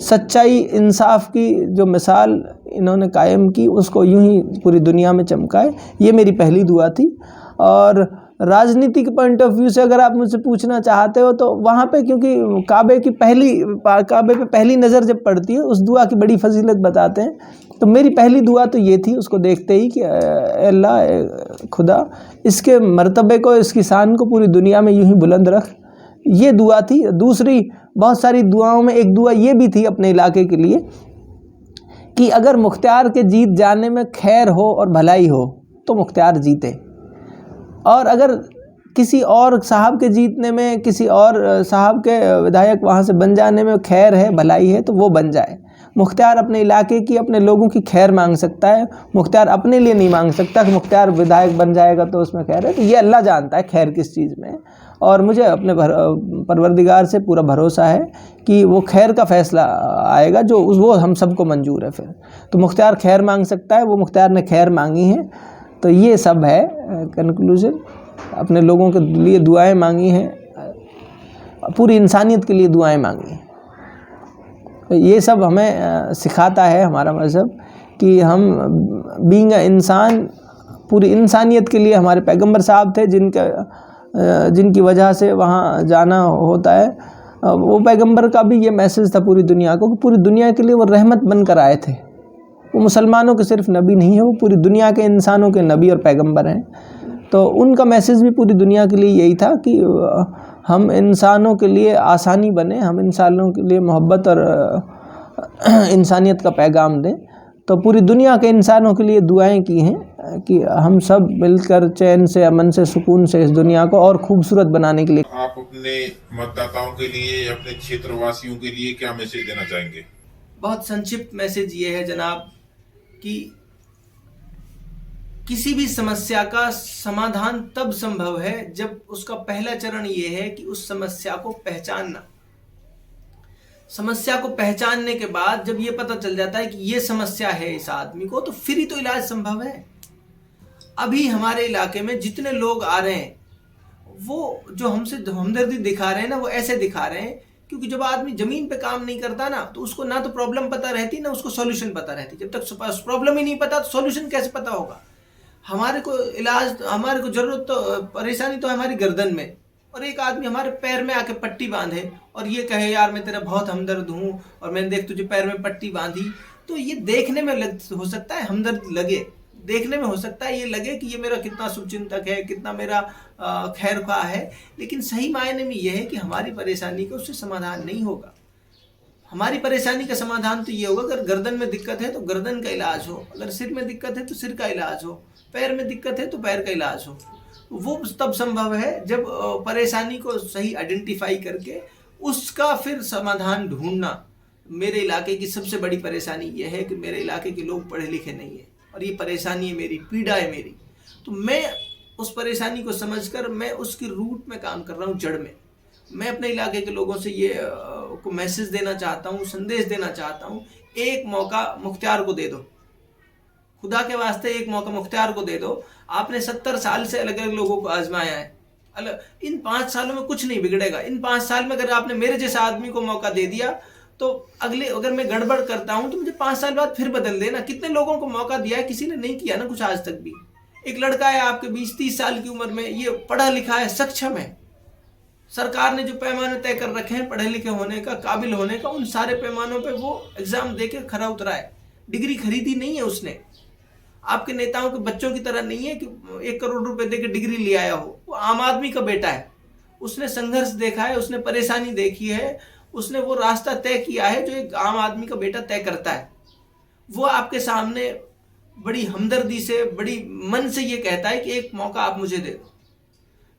सच्चाई इंसाफ की जो मिसाल इन्होंने कायम की उसको यूं ही पूरी दुनिया में चमकाए। ये मेरी पहली दुआ थी। और राजनीति के पॉइंट ऑफ व्यू से अगर आप मुझसे पूछना चाहते हो तो वहाँ पे, क्योंकि काबे पे पहली नज़र जब पड़ती है, उस दुआ की बड़ी फजीलत बताते हैं। तो मेरी पहली दुआ तो ये थी उसको देखते ही कि अल्लाह खुदा इसके मर्तबे को, इसकी शान को पूरी दुनिया में यूं ही बुलंद रख, ये दुआ थी। दूसरी बहुत सारी दुआओं में एक दुआ ये भी थी अपने इलाके के लिए कि अगर मुख्तार के जीत जाने में खैर हो और भलाई हो तो मुख्तार जीते, और अगर किसी और साहब के जीतने में, किसी और साहब के विधायक वहाँ से बन जाने में खैर है, भलाई है, तो वो बन जाए। मुख्तार अपने इलाके की, अपने लोगों की खैर मांग सकता है, मुख्तार अपने लिए नहीं मांग सकता कि मुख्तार विधायक बन जाएगा तो उसमें खैर है। तो ये अल्लाह जानता है खैर किस चीज़ में, और मुझे अपने परवरदिगार से पूरा भरोसा है कि वो खैर का फ़ैसला आएगा जो वो हम सबको मंजूर है। फिर तो मुख्तार खैर मांग सकता है, वो मुख्तार ने खैर मांगी है। तो ये सब है कंक्लूजन। अपने लोगों के लिए दुआएं मांगी हैं, पूरी इंसानियत के लिए दुआएं मांगी हैं। तो ये सब हमें सिखाता है हमारा मज़हब कि हम बीइंग इंसान, पूरी इंसानियत के लिए हमारे पैगंबर साहब थे जिनकी वजह से वहाँ जाना होता है। वो पैगंबर का भी ये मैसेज था पूरी दुनिया को कि पूरी दुनिया के लिए वो रहमत बनकर आए थे। वो मुसलमानों के सिर्फ नबी नहीं है, वो पूरी दुनिया के इंसानों के नबी और पैगंबर हैं। तो उनका मैसेज भी पूरी दुनिया के लिए यही था कि हम इंसानों के लिए आसानी बने, हम इंसानों के लिए मोहब्बत और इंसानियत का पैगाम दें। तो पूरी दुनिया के इंसानों के लिए दुआएं की हैं कि हम सब मिलकर चैन से, अमन से, सुकून से इस दुनिया को और खूबसूरत बनाने के लिए। आप अपने मतदाताओं के लिए, अपने क्षेत्रवासियों के लिए क्या मैसेज देना चाहेंगे? बहुत संक्षिप्त मैसेज ये है जनाब कि किसी भी समस्या का समाधान तब संभव है जब उसका पहला चरण ये है कि उस समस्या को पहचानना। समस्या को पहचानने के बाद जब ये पता चल जाता है कि ये समस्या है इस आदमी को, तो फिर ही तो इलाज संभव है। अभी हमारे इलाके में जितने लोग आ रहे हैं वो जो हमसे हमदर्दी दिखा रहे हैं ना, वो ऐसे दिखा रहे हैं क्योंकि जब आदमी जमीन पे काम नहीं करता ना, तो उसको ना तो प्रॉब्लम पता रहती ना उसको सॉल्यूशन पता रहती। जब तक प्रॉब्लम ही नहीं पता तो सॉल्यूशन कैसे पता होगा? हमारे को जरूरत तो, परेशानी तो हमारी गर्दन में, और एक आदमी हमारे पैर में आके पट्टी बांधे और ये कहे यार मैं तेरा बहुत हमदर्द हूँ और मैंने देख तुझे पैर में पट्टी बांधी, तो ये देखने में हो सकता है हमदर्द लगे, देखने में हो सकता है ये लगे कि ये मेरा कितना शुभचिंतक है, कितना मेरा खैर ख्वाह है, लेकिन सही मायने में यह है कि हमारी परेशानी का उससे समाधान नहीं होगा। हमारी परेशानी का समाधान तो ये होगा, अगर गर्दन में दिक्कत है तो गर्दन का इलाज हो, अगर सिर में दिक्कत है तो सिर का इलाज हो, पैर में दिक्कत है तो पैर का इलाज हो। वो तब संभव है जब परेशानी को सही आइडेंटिफाई करके उसका फिर समाधान ढूंढना। मेरे इलाके की सबसे बड़ी परेशानी ये है कि मेरे इलाके के लोग पढ़े लिखे नहीं है, और ये परेशानी है मेरी, पीड़ा है मेरी। तो मैं उस परेशानी को समझकर मैं उसकी रूट में काम कर रहा हूँ, जड़ में। मैं अपने इलाके के लोगों से ये को मैसेज देना चाहता हूँ, संदेश देना चाहता हूँ, एक मौका मुख्तार को दे दो, खुदा के वास्ते एक मौका मुख्तार को दे दो। आपने 70 साल से अलग अलग लोगों को आजमाया है, इन 5 सालों में कुछ नहीं बिगड़ेगा। इन 5 साल में अगर आपने मेरे जैसा आदमी को मौका दे दिया तो अगर मैं गड़बड़ करता हूं तो मुझे 5 साल बाद फिर बदल देना। कितने लोगों को मौका दिया है, किसी ने नहीं किया ना कुछ आज तक भी। एक लड़का है आपके 20-30 साल की उम्र में, ये पढ़ा लिखा है, सक्षम है, सरकार ने जो पैमाने तय कर रखे हैं पढ़े लिखे होने का, काबिल होने का, उन सारे पैमानों पे वो एग्जाम देके खरा उतरा है। डिग्री खरीदी नहीं है उसने, आपके नेताओं के बच्चों की तरह नहीं है कि 1 करोड़ रुपए देके डिग्री ले आया हो। वो आम आदमी का बेटा है, उसने संघर्ष देखा है, उसने परेशानी देखी है, उसने वो रास्ता तय किया है जो एक आम आदमी का बेटा तय करता है। वो आपके सामने बड़ी हमदर्दी से, बड़ी मन से ये कहता है कि एक मौका आप मुझे दे दो।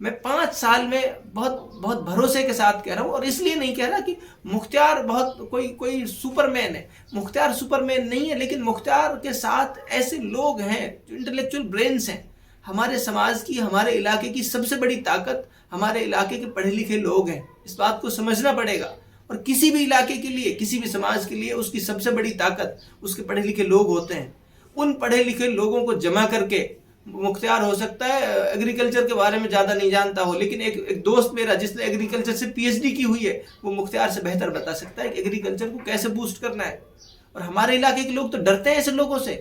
मैं 5 साल में बहुत भरोसे के साथ कह रहा हूँ, और इसलिए नहीं कह रहा कि मुख्तार बहुत कोई सुपरमैन है। मुख्तार सुपरमैन नहीं है, लेकिन मुख्तार के साथ ऐसे लोग हैं जो इंटेलेक्चुअल ब्रेन्स हैं। हमारे समाज की, हमारे इलाके की सबसे बड़ी ताकत हमारे इलाके के पढ़े लिखे लोग हैं। इस बात को समझना पड़ेगा। और किसी भी इलाके के लिए, किसी भी समाज के लिए उसकी सबसे बड़ी ताकत उसके पढ़े लिखे लोग होते हैं। उन पढ़े लिखे लोगों को जमा करके मुख्तार हो सकता है एग्रीकल्चर के बारे में ज़्यादा नहीं जानता हो, लेकिन एक दोस्त मेरा जिसने एग्रीकल्चर से PhD की हुई है, वो मुख्तार से बेहतर बता सकता है कि एग्रीकल्चर को कैसे बूस्ट करना है। और हमारे इलाके के लोग तो डरते हैं ऐसे लोगों से।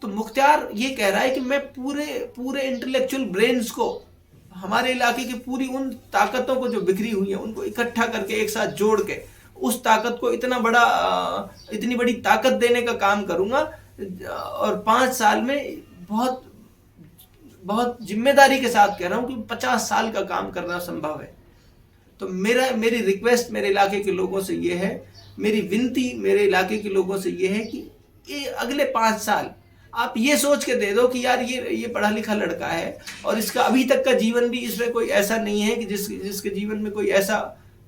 तो मुख्तार ये कह रहा है कि मैं पूरे इंटेलेक्चुअल ब्रेन्स को, हमारे इलाके की पूरी उन ताकतों को जो बिखरी हुई है उनको इकट्ठा करके एक साथ जोड़ के उस ताकत को इतनी बड़ी ताकत देने का काम करूंगा। और 5 साल में बहुत बहुत जिम्मेदारी के साथ कह रहा हूं कि 50 साल का काम करना संभव है। तो मेरी रिक्वेस्ट मेरे इलाके के लोगों से ये है, मेरी विनती मेरे इलाके के लोगों से ये है कि ये अगले 5 साल आप ये सोच के दे दो कि यार ये पढ़ा लिखा लड़का है और इसका अभी तक का जीवन भी इसमें कोई ऐसा नहीं है कि जिसके जीवन में कोई ऐसा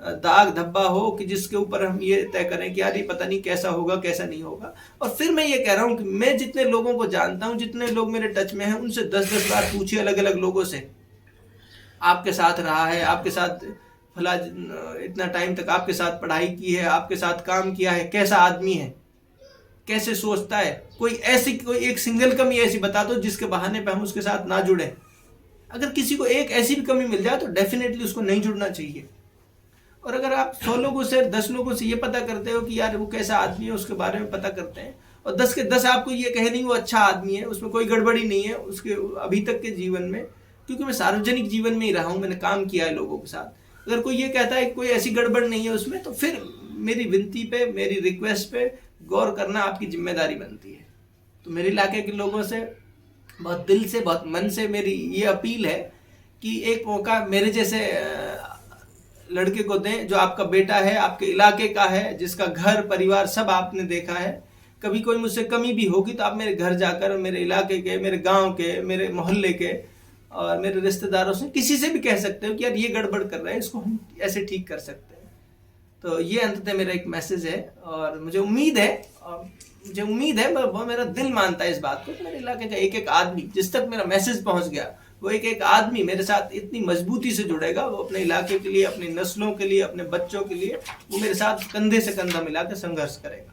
दाग धब्बा हो कि जिसके ऊपर हम ये तय करें कि यार ये पता नहीं कैसा होगा कैसा नहीं होगा। और फिर मैं ये कह रहा हूँ कि मैं जितने लोगों को जानता हूँ, जितने लोग मेरे टच में हैं, उनसे 10-10 बार पूछिए अलग अलग लोगों से, आपके साथ रहा है, आपके साथ भला इतना टाइम तक आपके साथ पढ़ाई की है, आपके साथ काम किया है, कैसा आदमी है, कैसे सोचता है, कोई एक सिंगल कमी ऐसी बता दो जिसके बहाने पे हम उसके साथ ना जुड़े। अगर किसी को एक ऐसी भी कमी मिल जाए तो डेफिनेटली उसको नहीं जुड़ना चाहिए। और अगर आप 100 लोगों से 10 लोगों से ये पता करते हो कि यार वो कैसा आदमी है, उसके बारे में पता करते हैं, और 10 के 10 आपको ये कहे नहीं वो अच्छा आदमी है, उसमें कोई गड़बड़ी नहीं है उसके अभी तक के जीवन में, क्योंकि मैं सार्वजनिक जीवन में ही रहा हूँ, मैंने काम किया है लोगों के साथ। अगर कोई ये कहता है कि कोई ऐसी गड़बड़ नहीं है उसमें, तो फिर मेरी विनती पे, मेरी रिक्वेस्ट पे गौर करना आपकी जिम्मेदारी बनती है। तो मेरे इलाके के लोगों से बहुत दिल से, बहुत मन से मेरी ये अपील है कि एक मौका मेरे जैसे लड़के को दें जो आपका बेटा है, आपके इलाके का है, जिसका घर परिवार सब आपने देखा है। कभी कोई मुझसे कमी भी होगी तो आप मेरे घर जाकर मेरे इलाके के, मेरे गांव के, मेरे मोहल्ले के और मेरे रिश्तेदारों से किसी से भी कह सकते हो कि यार ये गड़बड़ कर रहे हैं, इसको हम ऐसे ठीक कर सकते हैं। तो ये अंततः मेरा एक मैसेज है और मुझे उम्मीद है, मेरा दिल मानता है इस बात को, मेरे इलाके का एक आदमी जिस तक मेरा मैसेज पहुंच गया, वो एक आदमी मेरे साथ इतनी मजबूती से जुड़ेगा, वो अपने इलाके के लिए, अपनी नस्लों के लिए, अपने बच्चों के लिए वो मेरे साथ कंधे से कंधा मिलाकर संघर्ष करेगा।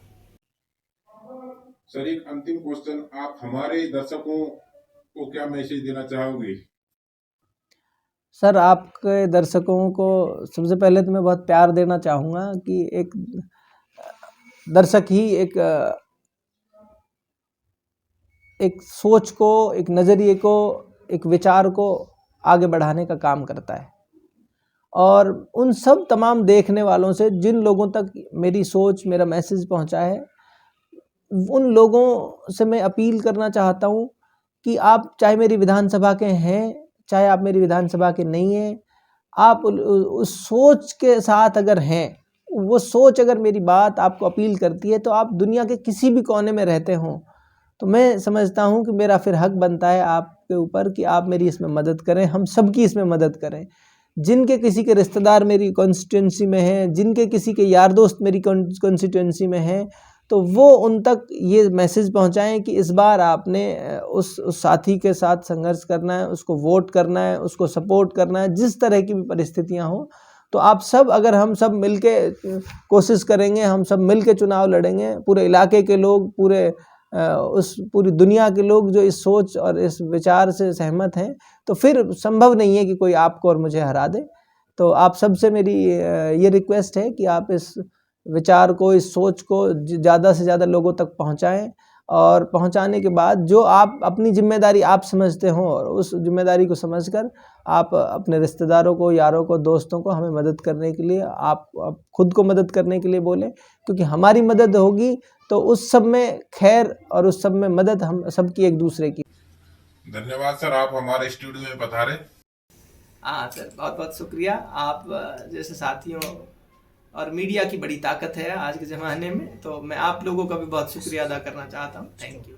सर, एक अंतिम क्वेश्चन, आप हमारे दर्शकों को क्या मैसेज देना चाहोगे? सर, आपके दर्शकों को सबसे पहले तो मैं बहुत प्यार देना चाहूँगा कि एक दर्शक ही एक सोच को, एक नज़रिए को, एक विचार को आगे बढ़ाने का काम करता है। और उन सब तमाम देखने वालों से, जिन लोगों तक मेरी सोच, मेरा मैसेज पहुंचा है, उन लोगों से मैं अपील करना चाहता हूं कि आप चाहे मेरी विधानसभा के हैं, चाहे आप मेरी विधानसभा के नहीं हैं, आप उस सोच के साथ अगर हैं, वो सोच अगर मेरी बात आपको अपील करती है, तो आप दुनिया के किसी भी कोने में रहते हों, तो मैं समझता हूं कि मेरा फिर हक बनता है आपके ऊपर कि आप मेरी इसमें मदद करें, हम सबकी इसमें मदद करें। जिनके किसी के रिश्तेदार मेरी कॉन्स्टिट्यूंसी में हैं, जिनके किसी के यार दोस्त मेरी कॉन्स्टिट्यूंसी में हैं, तो वो उन तक ये मैसेज पहुंचाएं कि इस बार आपने उस साथी के साथ संघर्ष करना है, उसको वोट करना है, उसको सपोर्ट करना है, जिस तरह की भी परिस्थितियां हो। तो आप सब, अगर हम सब मिलके कोशिश करेंगे, हम सब मिलके चुनाव लड़ेंगे, पूरे इलाके के लोग, पूरी दुनिया के लोग जो इस सोच और इस विचार से सहमत हैं, तो फिर संभव नहीं है कि कोई आपको और मुझे हरा दे। तो आप सबसे मेरी ये रिक्वेस्ट है कि आप इस विचार को, इस सोच को ज़्यादा से ज़्यादा लोगों तक पहुंचाएं, और पहुंचाने के बाद जो आप अपनी जिम्मेदारी आप समझते हो, और उस जिम्मेदारी को समझकर आप अपने रिश्तेदारों को, यारों को, दोस्तों को हमें मदद करने के लिए, आप खुद को मदद करने के लिए बोलें, क्योंकि हमारी मदद होगी तो उस सब में खैर और उस सब में मदद हम सबकी एक दूसरे की। धन्यवाद सर, आप हमारे स्टूडियो में पधारे। हाँ सर, बहुत बहुत शुक्रिया। आप जैसे साथियों और मीडिया की बड़ी ताकत है आज के ज़माने में, तो मैं आप लोगों का भी बहुत शुक्रिया अदा करना चाहता हूँ। Thank you.